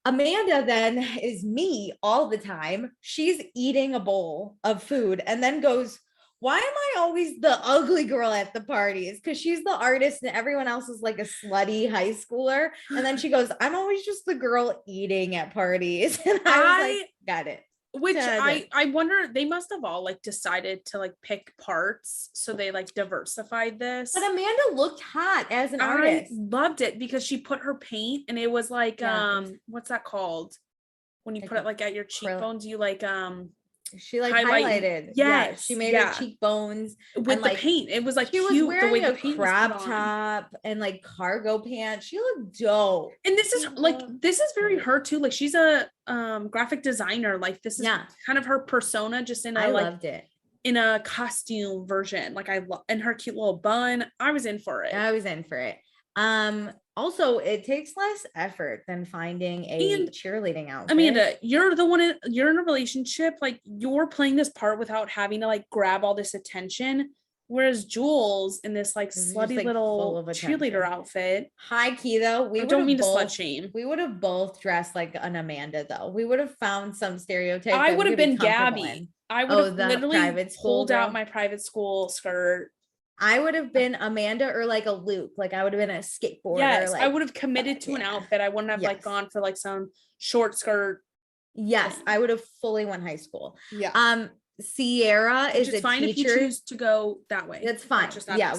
Amanda then is me all the time. She's eating a bowl of food and then goes, why am I always the ugly girl at the parties? Because she's the artist and everyone else is like a slutty high schooler. And then she goes, I'm always just the girl eating at parties. And I was like, got it. Which I wonder, they must have all like decided to like pick parts. So they like diversified this. But Amanda looked hot as an artist. I loved it because she put her paint and it was like, what's that called? When you put it like at your cheekbones, you like, she like highlighted. Yes. Yeah, she made her cheekbones with the like, paint. It was like she cute, was wearing the way a the paint crop was top and like cargo pants. She looked dope. And this is like, this is very her too. Like she's a graphic designer. Like this is kind of her persona, just in a loved it. In a costume version. Like and her cute little bun. I was in for it. Also, it takes less effort than finding a cheerleading outfit. Amanda, you're you're in a relationship, like you're playing this part without having to like grab all this attention. Whereas Jules in this like slutty like little cheerleader outfit. High key though, I don't mean to slut shame. We would have both dressed like an Amanda though. We would have found some stereotype. I would have been Gabby. I would have literally pulled out my private school skirt. I would have been Amanda or like a Luke. Like I would have been a skateboarder. Yes, like, I would have committed to an outfit. I wouldn't have like gone for like some short skirt. Yes, I would have fully went high school. Yeah. Sierra is a fine teacher. If you choose to go that way. That's fine.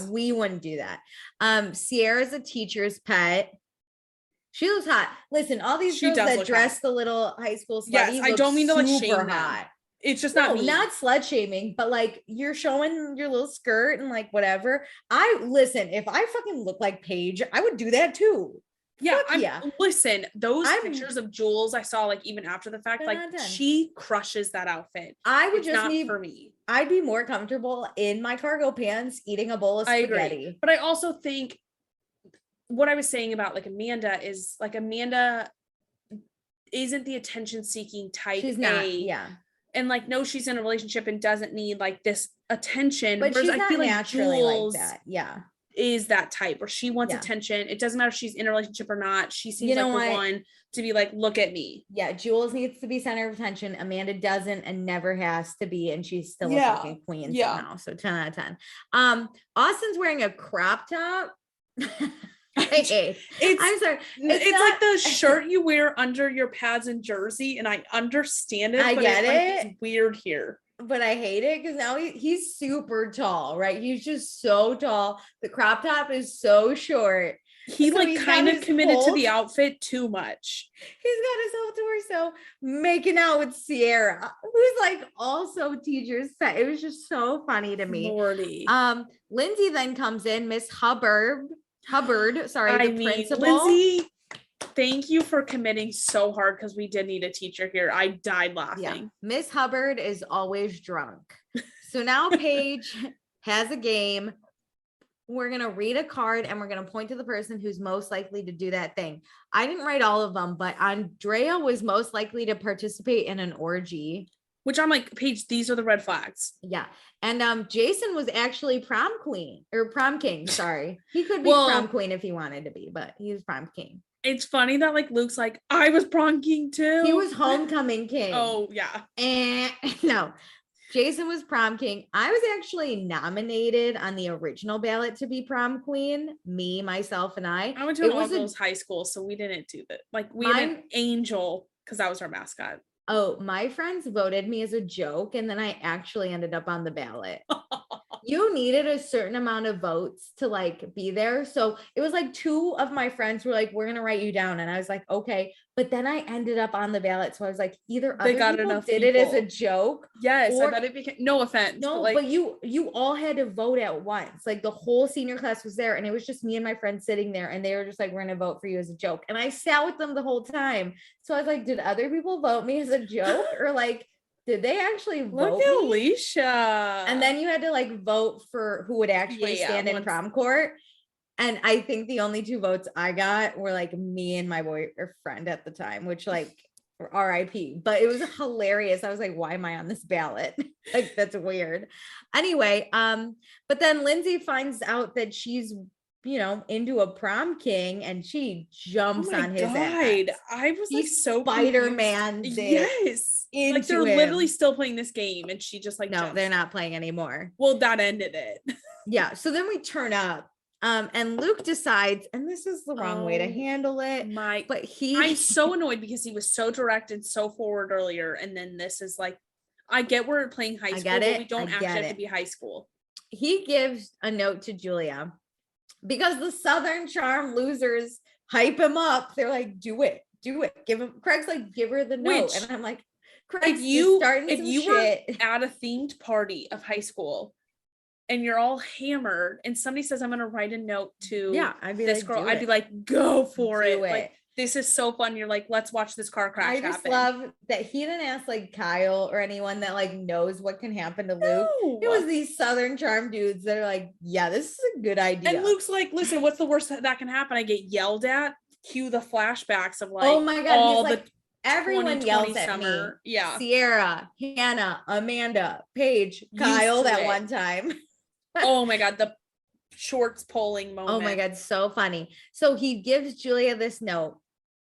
We wouldn't do that. Sierra's a teacher's pet. She looks hot. Listen, all these girls that dress the little high school slutty. Yes, I don't mean to like shame hot. It's just not slut shaming, but like you're showing your little skirt and like whatever. If I fucking look like Paige, I would do that too. Listen, those pictures of Jules I saw like even after the fact, like she crushes that outfit. I would just need for me. I'd be more comfortable in my cargo pants eating a bowl of spaghetti. I agree. But I also think what I was saying about like Amanda is like Amanda isn't the attention seeking type. She's not. And like, no, she's in a relationship and doesn't need like this attention. But she's not naturally like that. Yeah. Is that type where she wants attention. It doesn't matter if she's in a relationship or not. She seems like the one to be like, look at me. Yeah. Jules needs to be center of attention. Amanda doesn't and never has to be. And she's still a fucking queen somehow. So 10 out of 10. Austin's wearing a crop top. I'm sorry. It's like the shirt you wear under your pads and jersey, and I understand it. I get it. It's weird here, but I hate it because now he's super tall, right? He's just so tall. The crop top is so short. He like kind of committed to the outfit too much. He's got his whole torso making out with Sierra, who's like also teacher's pet. It was just so funny to me. Lordy. Lindsay then comes in, Miss Hubbard, the principal. Lindsay, thank you for committing so hard because we did need a teacher here. I died laughing. Yeah. Miss Hubbard is always drunk. So now Paige has a game. We're going to read a card and we're going to point to the person who's most likely to do that thing. I didn't write all of them, but Andrea was most likely to participate in an orgy. Which I'm like, Paige, these are the red flags. Yeah. And Jason was actually prom king. Sorry. He could be prom queen if he wanted to be, but he was prom king. It's funny that like Luke's like, I was prom king too. He was homecoming king. Oh, yeah. And no, Jason was prom king. I was actually nominated on the original ballot to be prom queen. Me, myself, and I. I went to an all-girls high school, so we didn't do that. Like we had an angel because that was our mascot. Oh, my friends voted me as a joke, and then I actually ended up on the ballot. You needed a certain amount of votes to like be there. So it was like 2 of my friends were like, we're going to write you down. And I was like, okay. But then I ended up on the ballot. So I was like, either they got enough did it as a joke. Yes. I bet it became, no offense. No, but you all had to vote at once. Like the whole senior class was there and it was just me and my friends sitting there and they were just like, we're going to vote for you as a joke. And I sat with them the whole time. So I was like, did other people vote me as a joke or like, did they actually vote? Look at Alicia. And then you had to like vote for who would actually stand in prom court. And I think the only 2 votes I got were like me and my boyfriend at the time, which like RIP, but it was hilarious. I was like, why am I on this ballot? Like, that's weird. Anyway, but then Lindsay finds out that she's into a prom king, and she jumps on his ass. I was like so Spider-Man. Yes. Like they're literally still playing this game, and she just like no, jumps. They're not playing anymore. Well, that ended it. Yeah. So then we turn up. And Luke decides, and this is the wrong way to handle it. But I'm so annoyed because he was so direct and so forward earlier. And then this is like, I get we're playing high school, but we don't actually have to be high school. He gives a note to Julia because the Southern Charm losers hype him up. They're like, do it. Craig's like, give her the note. And I'm like, Craig, if you were at a themed party of high school, and you're all hammered, and somebody says, I'm going to write a note to this girl, I'd be like, go for it. Like, this is so fun. You're like, let's watch this car crash happen. I just love that he didn't ask like Kyle or anyone that like knows what can happen to Luke. It was these Southern Charm dudes that are like, yeah, this is a good idea. And Luke's like, listen, what's the worst that can happen? I get yelled at. Cue the flashbacks of like, oh my God, all he's like, everyone yells at me. Yeah. Sierra, Hannah, Amanda, Paige, Kyle that one time. Oh my God, the shorts pulling moment. Oh my God, so funny. So he gives Julia this note.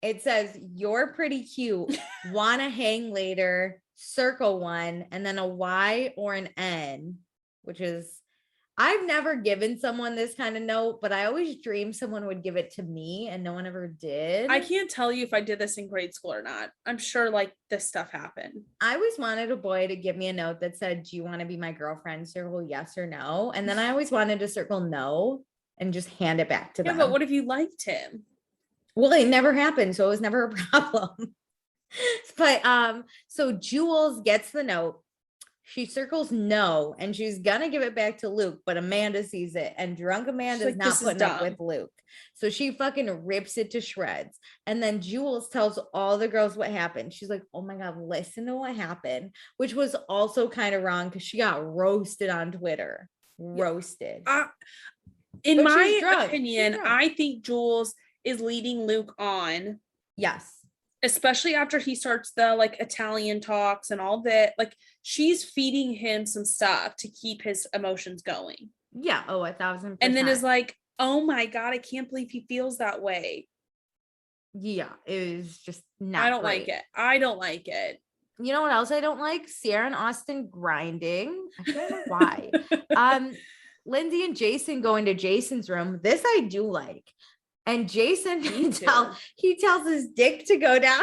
It says, you're pretty cute. Wanna hang later, circle one, and then a Y or an N, which is, I've never given someone this kind of note, but I always dreamed someone would give it to me and no one ever did. I can't tell you if I did this in grade school or not. I'm sure like this stuff happened. I always wanted a boy to give me a note that said, do you want to be my girlfriend? Circle yes or no. And then I always wanted to circle no and just hand it back to them. Yeah, but what if you liked him? Well, it never happened. So it was never a problem. But so Jules gets the note. She circles no, and she's gonna give it back to Luke, but Amanda sees it, and drunk Amanda's not putting up with Luke. So she fucking rips it to shreds. And then Jules tells all the girls what happened. She's like, oh my God, listen to what happened, which was also kind of wrong because she got roasted on Twitter. Roasted. In my opinion, I think Jules is leading Luke on. Yes. Especially after he starts the like Italian talks and all that, like she's feeding him some stuff to keep his emotions going. Yeah. Oh, 1,000%. And then is like, oh my God, I can't believe he feels that way. Yeah. It was just not I don't like it. You know what else I don't like? Sierra and Austin grinding. I don't know why. Lindsay and Jason go into Jason's room. This I do like. And Jason, he tells his dick to go down.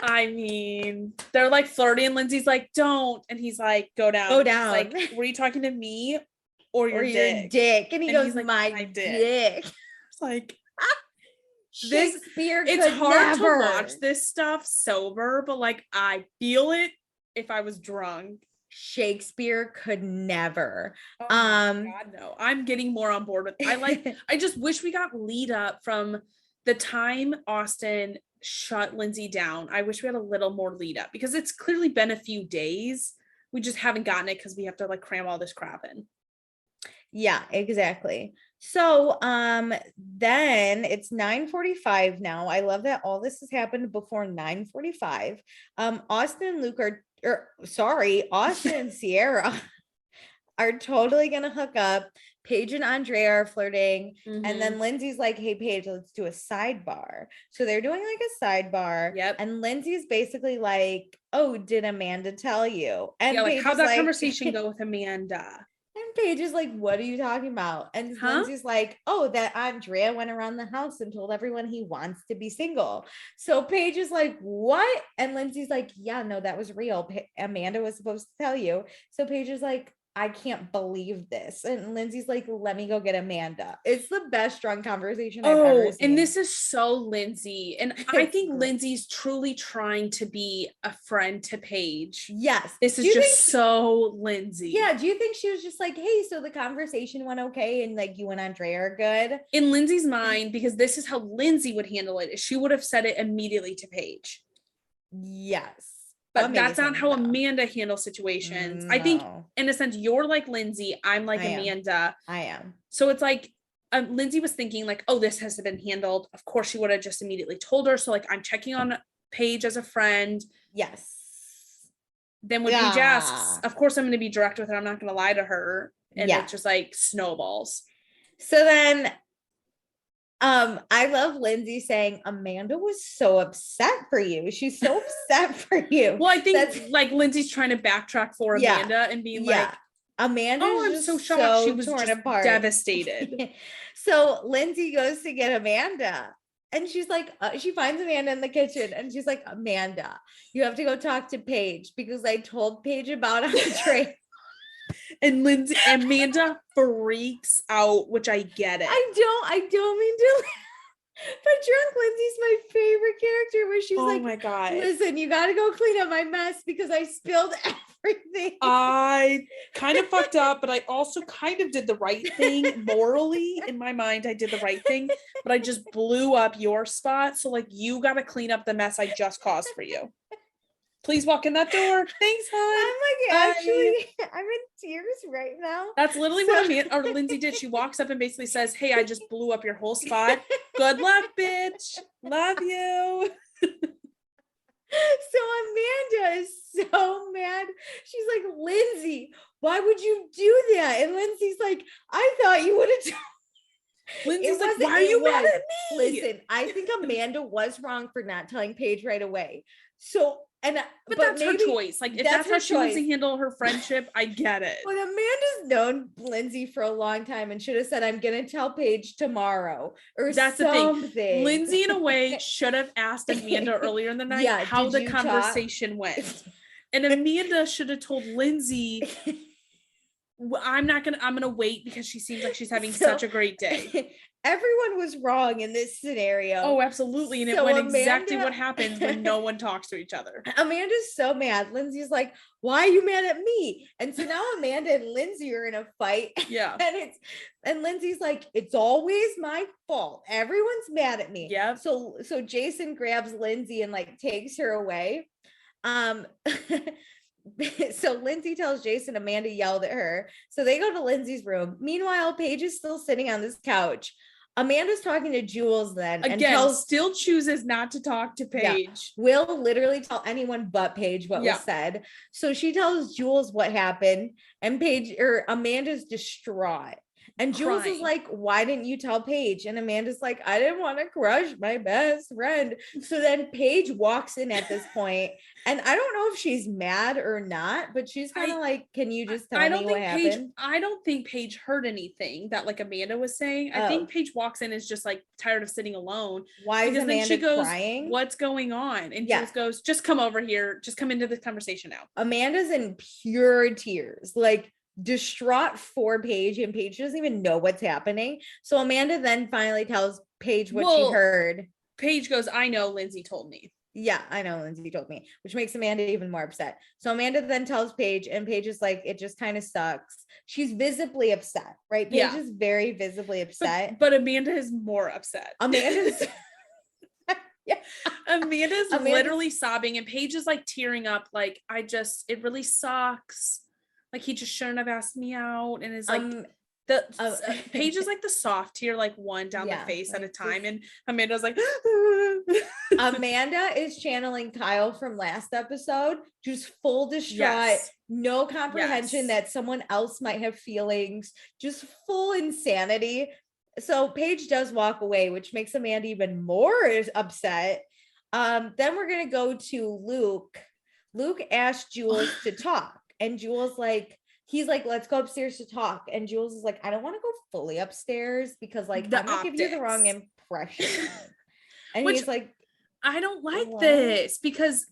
I mean, they're like flirty, and Lindsay's like, don't. And he's like, go down. Go down. He's like, were you talking to me or your dick? And he goes, like, my dick. It's like, Shakespeare. It's hard to watch this stuff sober, but like, I feel it if I was drunk. Shakespeare could never. Oh God, no. I'm getting more on board with I just wish we got lead up from the time Austin shut Lindsay down. I wish we had a little more lead up because it's clearly been a few days. We just haven't gotten it because we have to like cram all this crap in. Yeah, exactly. So then it's 9:45 now. I love that all this has happened before 9:45. Austin and Luke Austin and Sierra are totally gonna hook up. Paige and Andrea are flirting. Mm-hmm. And then Lindsay's like, hey Paige, let's do a sidebar. So they're doing like a sidebar. Yep. And Lindsay's basically like, oh, did Amanda tell you? And yeah, like how'd that conversation go with Amanda? And Paige is like, what are you talking about? And Lindsay's like, oh, that Andrea went around the house and told everyone he wants to be single. So Paige is like, what? And Lindsay's like, yeah, no, that was real. Amanda was supposed to tell you. So Paige is like, I can't believe this. And Lindsay's like, let me go get Amanda. It's the best drunk conversation I've ever seen. And this is so Lindsay. And I think Lindsay's truly trying to be a friend to Paige. Yes. This is just so Lindsay. Yeah. Do you think she was just like, hey, so the conversation went okay and like you and Andrea are good? In Lindsay's mind, because this is how Lindsay would handle it, she would have said it immediately to Paige. Yes. But that's not how Amanda handles situations. No. I think in a sense, you're like Lindsay. I'm like Amanda. I am. So it's like Lindsay was thinking like, oh, this has been handled. Of course, she would have just immediately told her. So like, I'm checking on Paige as a friend. Yes. Then when Paige asks, of course, I'm going to be direct with her. I'm not going to lie to her. And it just like snowballs. So then I love Lindsay saying Amanda was so upset for you. She's so upset for you. Well, I think like Lindsay's trying to backtrack for Amanda and being like, Amanda, I'm so shocked. She was torn just apart. Devastated. So Lindsay goes to get Amanda. And she's like, she finds Amanda in the kitchen and she's like, Amanda, you have to go talk to Paige because I told Paige about Andre. And Amanda freaks out, which I get it. I don't mean to, but Drunk Lindsay's my favorite character where she's like, oh my God, listen, you got to go clean up my mess because I spilled everything. I kind of fucked up, but I also kind of did the right thing morally. In my mind, I did the right thing, but I just blew up your spot. So like, you got to clean up the mess I just caused for you. Please walk in that door. Thanks, hon. I'm like, actually, I'm in tears right now. That's literally what Lindsay did. She walks up and basically says, hey, I just blew up your whole spot. Good luck, bitch. Love you. So Amanda is so mad. She's like, Lindsay, why would you do that? And Lindsay's like, I thought you would have Lindsay's like, why are you mad at me? Listen, I think Amanda was wrong for not telling Paige right away. So, but that's her choice. Like, if that's how she wants to handle her friendship, I get it. But Amanda's known Lindsay for a long time and should have said, I'm going to tell Paige tomorrow or that's something. The thing. Lindsay, in a way, should have asked Amanda earlier in the night how the conversation went. And Amanda should have told Lindsay, I'm going to wait because she seems like she's having such a great day. Everyone was wrong in this scenario. Oh, absolutely. And it went exactly what happens when no one talks to each other. Amanda's so mad. Lindsay's like, why are you mad at me? And so now Amanda and Lindsay are in a fight. Yeah. And Lindsay's like, it's always my fault. Everyone's mad at me. Yeah. So Jason grabs Lindsay and like takes her away. So Lindsay tells Jason Amanda yelled at her. So they go to Lindsay's room. Meanwhile, Paige is still sitting on this couch. Amanda's talking to Jules then. Again, still chooses not to talk to Paige. Yeah, will literally tell anyone but Paige what was said. So she tells Jules what happened and Amanda's distraught. And Jules is like, why didn't you tell Paige? And Amanda's like, I didn't want to crush my best friend. So then Paige walks in at this point, and I don't know if she's mad or not, but she's kind of like, can you just tell me what happened? I don't think Paige heard anything that like Amanda was saying. I think Paige walks in is just like tired of sitting alone. Why is Amanda she goes, crying? What's going on? And Jules goes, just come over here. Just come into this conversation now. Amanda's in pure tears, like distraught for Paige, and Paige doesn't even know what's happening. So Amanda then finally tells Paige what she heard. Paige goes, I know, Lindsay told me. Yeah, I know, Lindsay told me, which makes Amanda even more upset. So Amanda then tells Paige, and Paige is like, it just kind of sucks. She's visibly upset, right? Paige is very visibly upset. But Amanda is more upset. Amanda's Amanda's literally sobbing, and Paige is like tearing up, like, it really sucks. Like, he just shouldn't have asked me out. And is like, Paige is like the soft tear, like one down the face at a time. And Amanda's like, Amanda is channeling Kyle from last episode, just full distraught, no comprehension that someone else might have feelings, just full insanity. So Paige does walk away, which makes Amanda even more upset. Then we're going to go to Luke. Luke asked Jules to talk. And Jules he's like, let's go upstairs to talk. And Jules is like, I don't want to go fully upstairs because like, I'm going to give you the wrong impression. And he's like, I don't like this because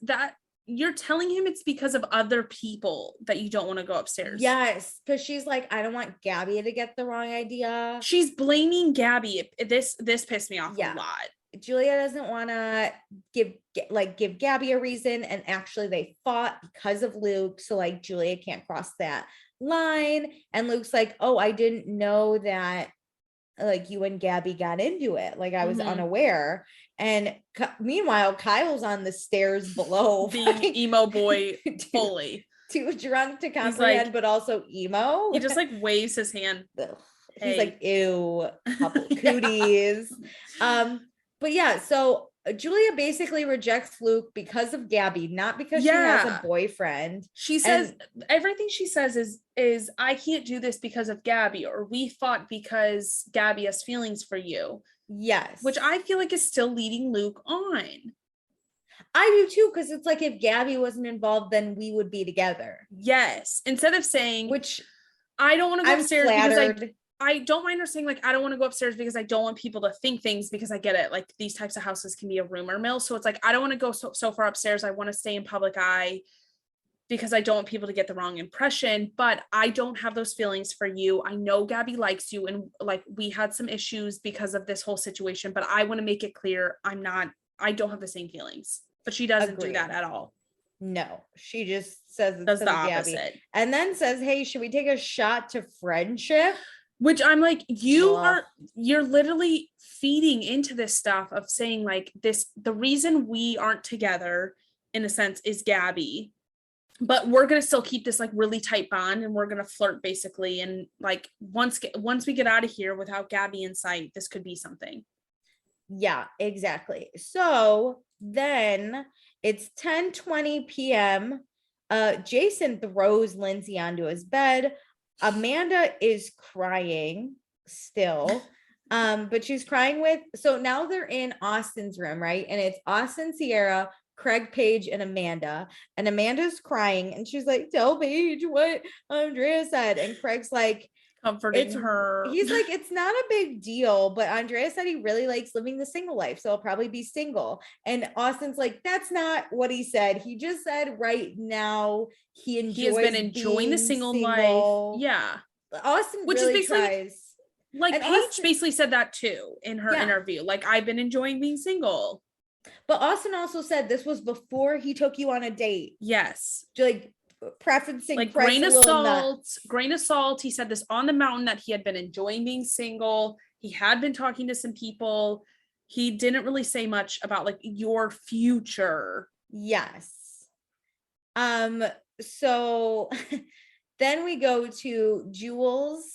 you're telling him it's because of other people that you don't want to go upstairs. Yes. Cause she's like, I don't want Gabby to get the wrong idea. She's blaming Gabby. This pissed me off a lot. Julia doesn't want to give Gabby a reason, and actually they fought because of Luke, so like Julia can't cross that line. And Luke's like, oh, I didn't know that like you and Gabby got into it, like I was unaware. And meanwhile Kyle's on the stairs below being emo boy fully too drunk to comprehend, but also emo. He just like waves his hand. He's like, ew, couple cooties. But yeah, so Julia basically rejects Luke because of Gabby, not because she has a boyfriend. She says everything she says is I can't do this because of Gabby, or we fought because Gabby has feelings for you. Yes. Which I feel like is still leading Luke on. I do too, because it's like if Gabby wasn't involved, then we would be together. Yes. Instead of saying, which I don't want to go upstairs flattered. because I don't mind her saying like, I don't want to go upstairs because I don't want people to think things, because I get it. Like these types of houses can be a rumor mill. So it's like, I don't want to go so far upstairs. I want to stay in public eye because I don't want people to get the wrong impression, but I don't have those feelings for you. I know Gabby likes you, and like we had some issues because of this whole situation, but I want to make it clear I don't have the same feelings. But she doesn't do that at all. No, she just says does the opposite. And then says, hey, should we take a shot to friendship? Which I'm like, you're literally feeding into this stuff of saying like this, the reason we aren't together in a sense is Gabby, but we're going to still keep this like really tight bond, and we're going to flirt basically. And like, once we get out of here without Gabby in sight, this could be something. Yeah, exactly. So then it's 10:20 p.m. Jason throws Lindsay onto his bed. Amanda is crying still. But she's crying so now they're in Austin's room, right? And it's Austin, Sierra, Craig, Paige, and Amanda. And Amanda's crying, and she's like, tell Paige what Andrea said. And Craig's like, comforting her. He's like, it's not a big deal, but Andrea said he really likes living the single life, so I'll probably be single. And Austin's like, that's not what he said. He just said right now he has been enjoying the single life. Yeah. Austin which really is tries. Like and Paige basically said that too in her interview. Like, I've been enjoying being single. But Austin also said this was before he took you on a date. Yes. Like preferencing like grain of salt. He said this on the mountain that he had been enjoying being single. He had been talking to some people. He didn't really say much about like your future. Yes. So then we go to Jules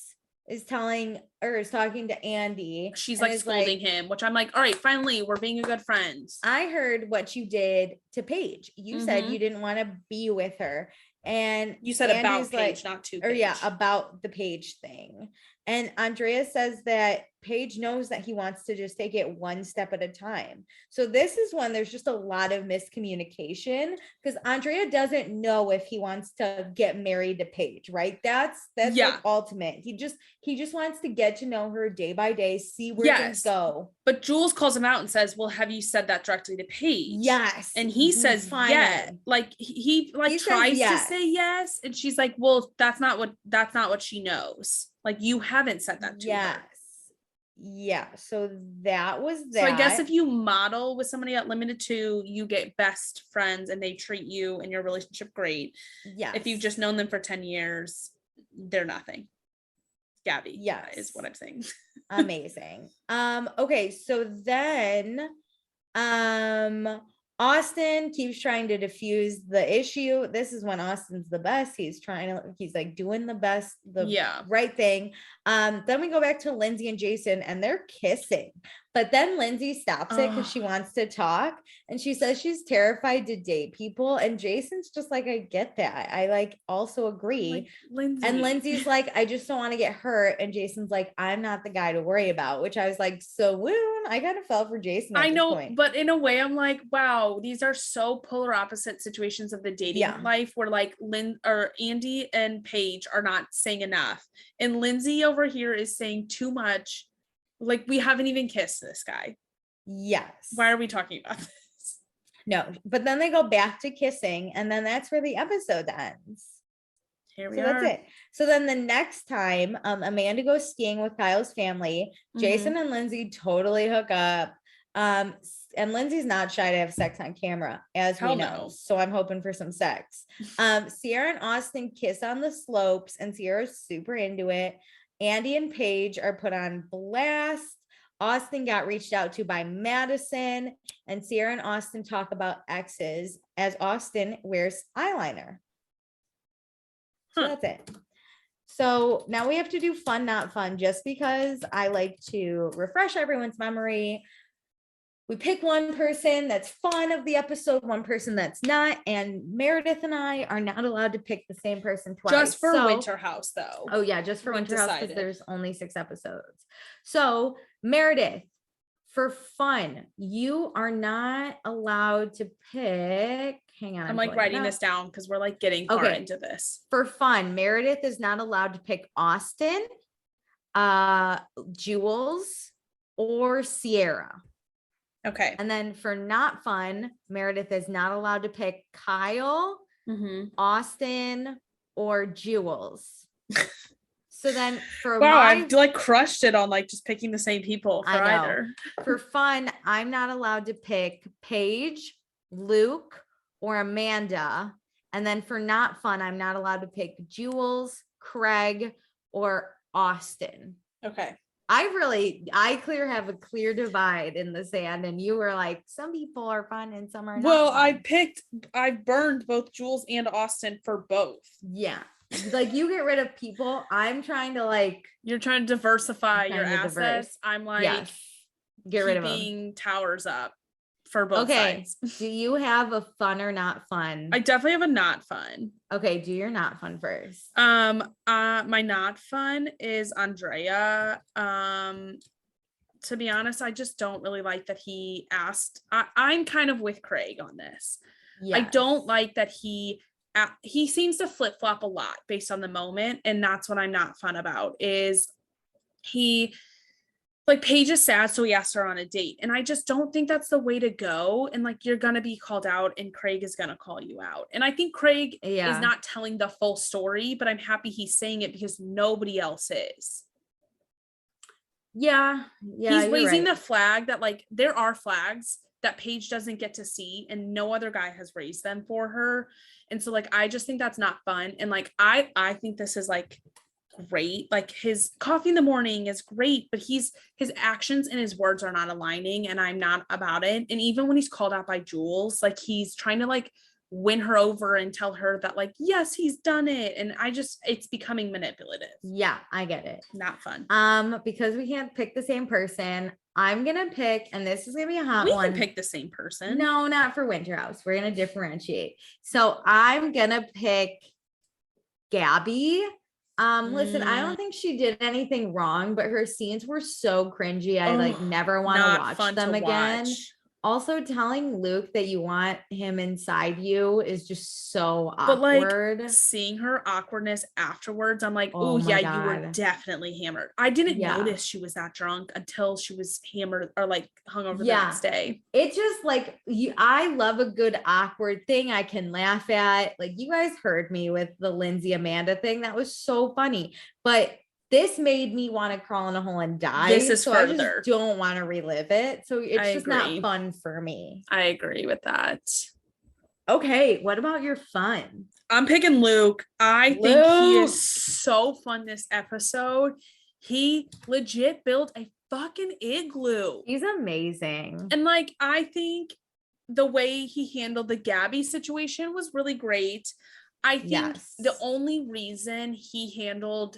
is talking to Andy. She's like scolding him, which I'm like, all right, finally, we're being a good friend. I heard what you did to Paige. You said you didn't want to be with her. And you said Andy's about Paige, not to Paige. Or yeah, about the Paige thing. And Andrea says that Paige knows that he wants to just take it one step at a time. So this is when there's just a lot of miscommunication, because Andrea doesn't know if he wants to get married to Paige, right? That's like ultimate. He just wants to get to know her day by day, see where things go. But Jules calls him out and says, well, have you said that directly to Paige? Yes. And he says, yeah. Like he tries to say yes. And she's like, well, that's not what she knows. Like, you haven't said that to her. Yeah. So that was that. So I guess if you model with somebody at Limited 2, you get best friends and they treat you and your relationship great. Yeah. If you've just known them for 10 years, they're nothing. Gabby. Yeah, is what I'm saying. Amazing. Okay. So then, Austin keeps trying to diffuse the issue. This is when Austin's the best. He's like doing the right thing. Then we go back to Lindsay and Jason, and they're kissing. But then Lindsay stops it because she wants to talk. And she says she's terrified to date people. And Jason's just like, I get that. I like also agree. Like, Lindsay. And Lindsay's like, I just don't want to get hurt. And Jason's like, I'm not the guy to worry about, which I was like, so woon. I kind of fell for Jason. I know, but in a way, I'm like, wow, these are so polar opposite situations of the dating life where like Andy and Paige are not saying enough. And Lindsay over here is saying too much. Like, we haven't even kissed this guy. Yes. Why are we talking about this? No, but then they go back to kissing, and then that's where the episode ends. Here we are. That's it. So then the next time, Amanda goes skiing with Kyle's family. Jason and Lindsay totally hook up. And Lindsay's not shy to have sex on camera, as we know. So I'm hoping for some sex. Sierra and Austin kiss on the slopes, and Sierra's super into it. Andy and Paige are put on blast. Austin got reached out to by Madison, and Sierra and Austin talk about exes as Austin wears eyeliner. So that's it. So now we have to do fun, not fun, just because I like to refresh everyone's memory. we pick one person that's fun of the episode, one person that's not, and Meredith and I are not allowed to pick the same person twice. Just for Winter House, though. Oh yeah, just for Winter House, because there's only 6 episodes. So Meredith, for fun, you are not allowed to pick. Hang on, I'm like writing this down because we're like getting far into this. For fun, Meredith is not allowed to pick Austin, Jules, or Sierra. Okay. And then for not fun, Meredith is not allowed to pick Kyle, Austin, or Jules. So then for I like crushed it on like just picking the same people for either. For fun, I'm not allowed to pick Paige, Luke, or Amanda. And then for not fun, I'm not allowed to pick Jules, Craig, or Austin. Okay. I have a clear divide in the sand, and you were like, some people are fun and some are not. Well, I burned both Jules and Austin for both. Yeah. Like you get rid of people. I'm trying to like. You're trying to diversify your assets. I'm like, get rid of them. Towers up for both sides. Do you have a fun or not fun? I definitely have a not fun. Okay, do your not fun first. My not fun is Andrea. To be honest, I just don't really like that he asked. I'm kind of with Craig on this. Yes. I don't like that he seems to flip-flop a lot based on the moment, and that's what I'm not fun about. Is he like Paige is sad, so he asked her on a date, and I just don't think that's the way to go. And like you're gonna be called out, and Craig is gonna call you out. And I think Craig is not telling the full story, but I'm happy he's saying it because nobody else is. Yeah, he's raising the flag that like there are flags that Paige doesn't get to see, and no other guy has raised them for her. And so like I just think that's not fun. And like I think this is like great. Like his coffee in the morning is great, but his actions and his words are not aligning, and I'm not about it. And even when he's called out by Jules, like he's trying to like win her over and tell her that like, yes, he's done it. And it's becoming manipulative. Yeah, I get it. Not fun. Because we can't pick the same person, I'm gonna pick, and this is gonna be a hot one. We can pick the same person. No, not for Winter House. We're gonna differentiate. So I'm gonna pick Gabby. Listen, I don't think she did anything wrong, but her scenes were so cringy. I like never want to watch them again. Also, telling Luke that you want him inside you is just so awkward. But like seeing her awkwardness afterwards, I'm like, oh yeah, God. You were definitely hammered. I didn't notice she was that drunk until she was hammered or like hungover the next day. It just like I love a good awkward thing I can laugh at. Like you guys heard me with the Lindsay Amanda thing. That was so funny. But this made me want to crawl in a hole and die. This is further. I just don't want to relive it. So it's just not fun for me. I agree with that. Okay. What about your fun? I'm picking Luke. I think he is so fun this episode. He legit built a fucking igloo. He's amazing. And like, I think the way he handled the Gabby situation was really great. I think the only reason he handled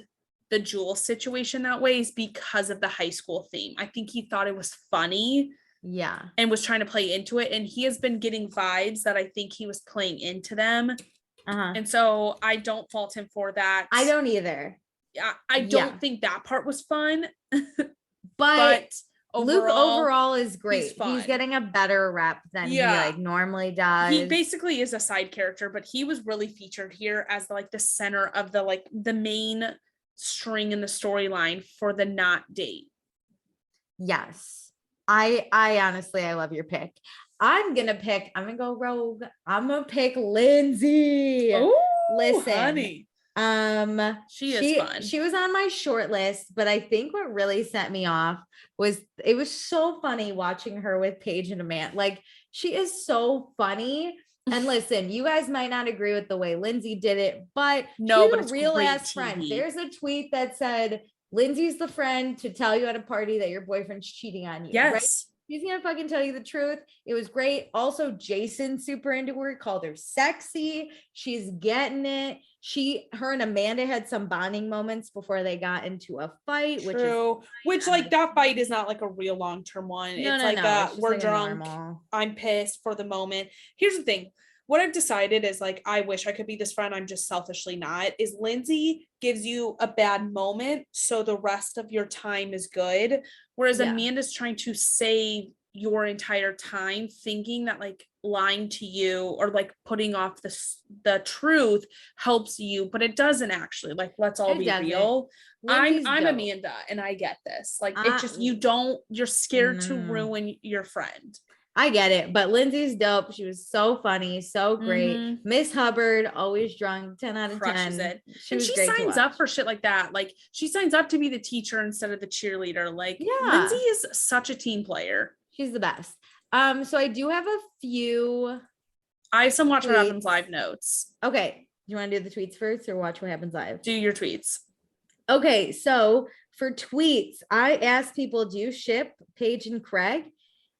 the Jules situation that way is because of the high school theme. I think he thought it was funny. Yeah. And was trying to play into it. And he has been getting vibes that I think he was playing into them. And so I don't fault him for that. I don't either. I don't think that part was fun. but Luke overall is great. He's getting a better rep than he like normally does. He basically is a side character, but he was really featured here as like the center of the main string in the storyline for the not date. Yes. I honestly, I love your pick. I'm gonna go rogue. I'm gonna pick Lindsay. Oh, listen, honey. She is fun. She was on my short list, but I think what really set me off was it was so funny watching her with Paige and Amanda. Like she is so funny. And listen, you guys might not agree with the way Lindsay did it, but she's a real ass friend. There's a tweet that said, Lindsay's the friend to tell you at a party that your boyfriend's cheating on you. Yes. Right? She's gonna fucking tell you the truth. It was great. Also, Jason super into her, called her sexy. She's getting it. Her and Amanda had some bonding moments before they got into a fight. Which like that fight is not like a real long-term one. No, it's no, like no. It's we're like drunk. I'm pissed for the moment. Here's the thing. What I've decided is like, I wish I could be this friend. I'm just selfishly not. Is Lindsay gives you a bad moment, so the rest of your time is good. Whereas Amanda's trying to save your entire time, thinking that like lying to you or like putting off the truth helps you, but it doesn't actually. Like, let's all be real. I'm Amanda, and I get this. Like, it just you're scared to ruin your friend. I get it, but Lindsay's dope. She was so funny, so great. Miss Hubbard, always drunk, 10 out of 10. Crushes it. She signs up for shit like that. Like, she signs up to be the teacher instead of the cheerleader. Like, Lindsay is such a team player. She's the best. So I do have a few. I have some Watch What Happens Live notes. Okay. Do you want to do the tweets first or watch what happens live? Do your tweets. Okay. So for tweets, I asked people, do you ship Paige and Craig?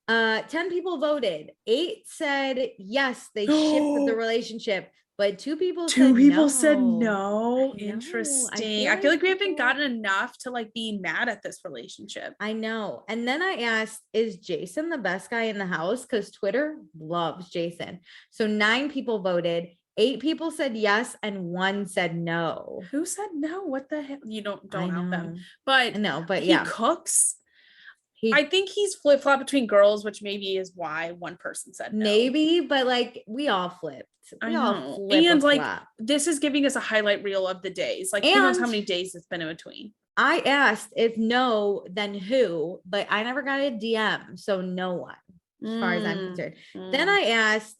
10 people voted. 8 said yes, they shipped the relationship, but 2 people said no. Interesting. I feel like we haven't gotten enough to like be mad at this relationship. I know. And then I asked, is Jason the best guy in the house? Because Twitter loves Jason. So 9 people voted. 8 people said yes and 1 said no. Who said no? What the hell? You don't out them. But no, but he cooks. I think he's flip-flop between girls, which maybe is why one person said no. Maybe, but like we all flipped. And like this is giving us a highlight reel of the days. Like, who knows how many days it's been in between. I asked if no, then who, but I never got a DM, so no one, as far as I'm concerned. Then I asked,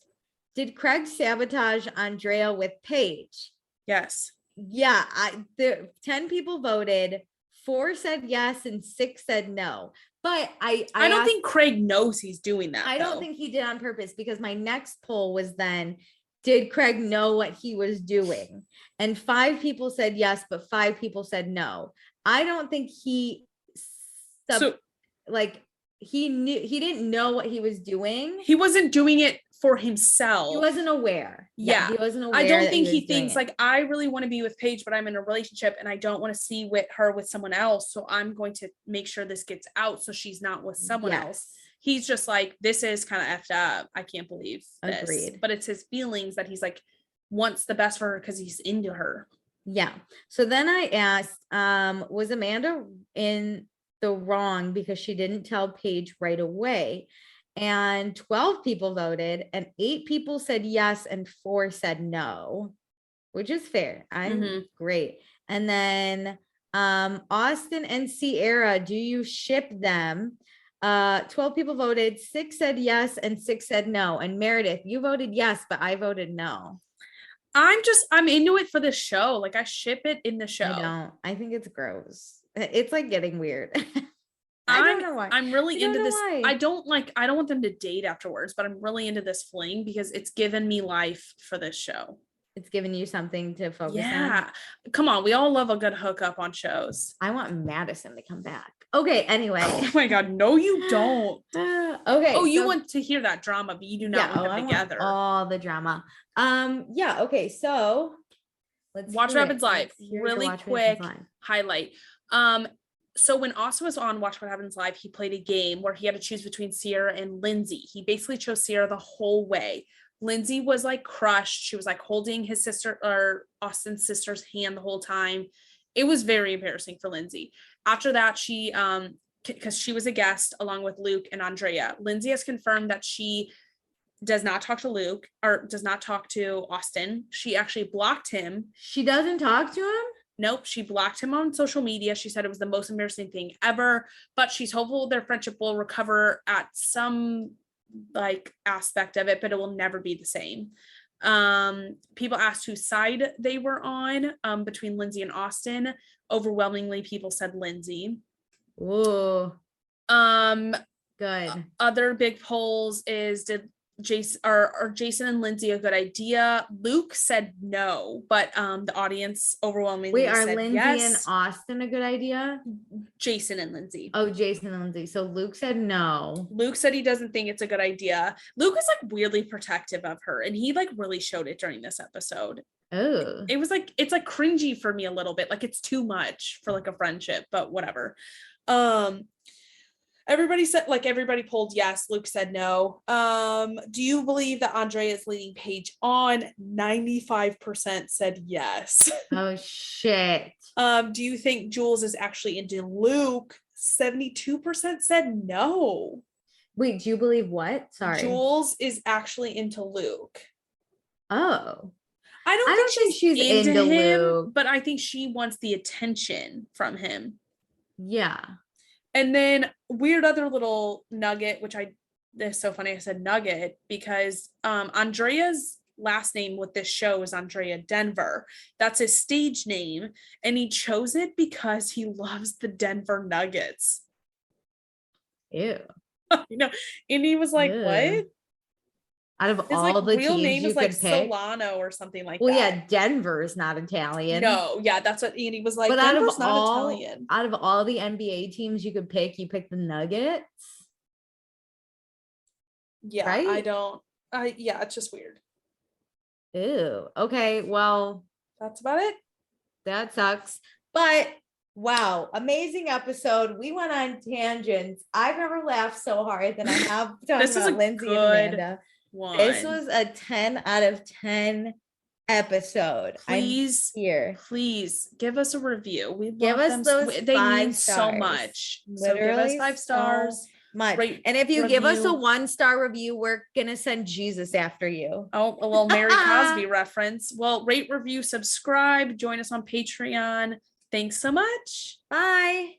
did Craig sabotage Andrea with Paige? Yes. Yeah, 10 people voted. 4 said yes and 6 said no. But I don't think Craig knows he's doing that. I don't think he did on purpose, because my next poll was then, did Craig know what he was doing? And 5 people said yes, but 5 people said no. I don't think he he didn't know what he was doing. He wasn't doing it for himself. He wasn't aware. Yeah. He wasn't aware. I don't think he thinks like, I really want to be with Paige, but I'm in a relationship and I don't want to see her with someone else. So I'm going to make sure this gets out so she's not with someone else. He's just like, this is kind of effed up. I can't believe this. Agreed. But it's his feelings that he's like wants the best for her because he's into her. Yeah. So then I asked, was Amanda in the wrong because she didn't tell Paige right away? And 12 people voted and 8 people said yes and 4 said no, which is fair. I'm great. And then Austin and Sierra, do you ship them? 12 people voted, 6 said yes and 6 said no. And Meredith, you voted yes, but I voted no. I'm into it for the show. Like, I ship it in the show. I think it's gross. It's like getting weird. I don't know why. I'm really into this. Why. I don't want them to date afterwards, but I'm really into this fling because it's given me life for this show. It's given you something to focus on. Yeah. Come on. We all love a good hookup on shows. I want Madison to come back. Okay. Anyway. Oh my God. No, you don't. Okay. Oh, you want to hear that drama, but you do not want them together. All the drama. Yeah. Okay. So let's watch what happens live. Really quick highlight. So when Austin was on Watch What Happens Live, he played a game where he had to choose between Sierra and Lindsay. He basically chose Sierra the whole way. Lindsay was like crushed. She was like holding his sister or Austin's sister's hand the whole time. It was very embarrassing for Lindsay. After that, she, because she was a guest along with Luke and Andrea, Lindsay has confirmed that she does not talk to Luke or does not talk to Austin. She actually blocked him. She doesn't talk to him? Nope, she blocked him on social media. She said it was the most embarrassing thing ever, but she's hopeful their friendship will recover at some like aspect of it, but it will never be the same. People asked whose side they were on between Lindsay and Austin. Overwhelmingly, people said Lindsay. Ooh. Good. Other big polls is, did Jason and Lindsay a good idea? Luke said no, but the audience overwhelmingly are said Lindsay yes. and Austin a good idea? Jason and Lindsay. Oh, Jason and Lindsay. So Luke said no. Luke said he doesn't think it's a good idea. Luke is like weirdly protective of her, and he like really showed it during this episode. Oh, it was like, it's like cringy for me a little bit. Like it's too much for like a friendship, but whatever. Everybody said, like, everybody polled yes. Luke said no. Do you believe that Andrea is leading Paige on? 95% said yes. Oh shit. Do you think Jules is actually into Luke? 72% said no. Wait, do you believe what? Sorry. Jules is actually into Luke. Oh. I don't think she's into him, Luke. but I think she wants the attention from him. Yeah. And then weird other little nugget, which it's so funny I said nugget, because Andrea's last name with this show is Andrea Denver. That's his stage name, and he chose it because he loves the Denver Nuggets. Ew. You know, and he was like, Ew. What? Out of all like, the real teams name is like Solano or something like that. Well, yeah, Denver is not Italian. No, yeah, that's what Andy was like. But Denver's not Italian. Out of all the NBA teams you could pick, you picked the Nuggets. Yeah, right? Yeah, it's just weird. Ew. Okay, well, that's about it. That sucks. But wow, amazing episode. We went on tangents. I've never laughed so hard than I have talking about Lindsay and Amanda. This was a 10 out of 10 episode. Please give us a review. We give us those. They mean so much. Literally, so give us 5 stars. So much. And if you give us a 1-star review, we're gonna send Jesus after you. Oh, a little Mary Cosby reference. Well, rate, review, subscribe, join us on Patreon. Thanks so much. Bye.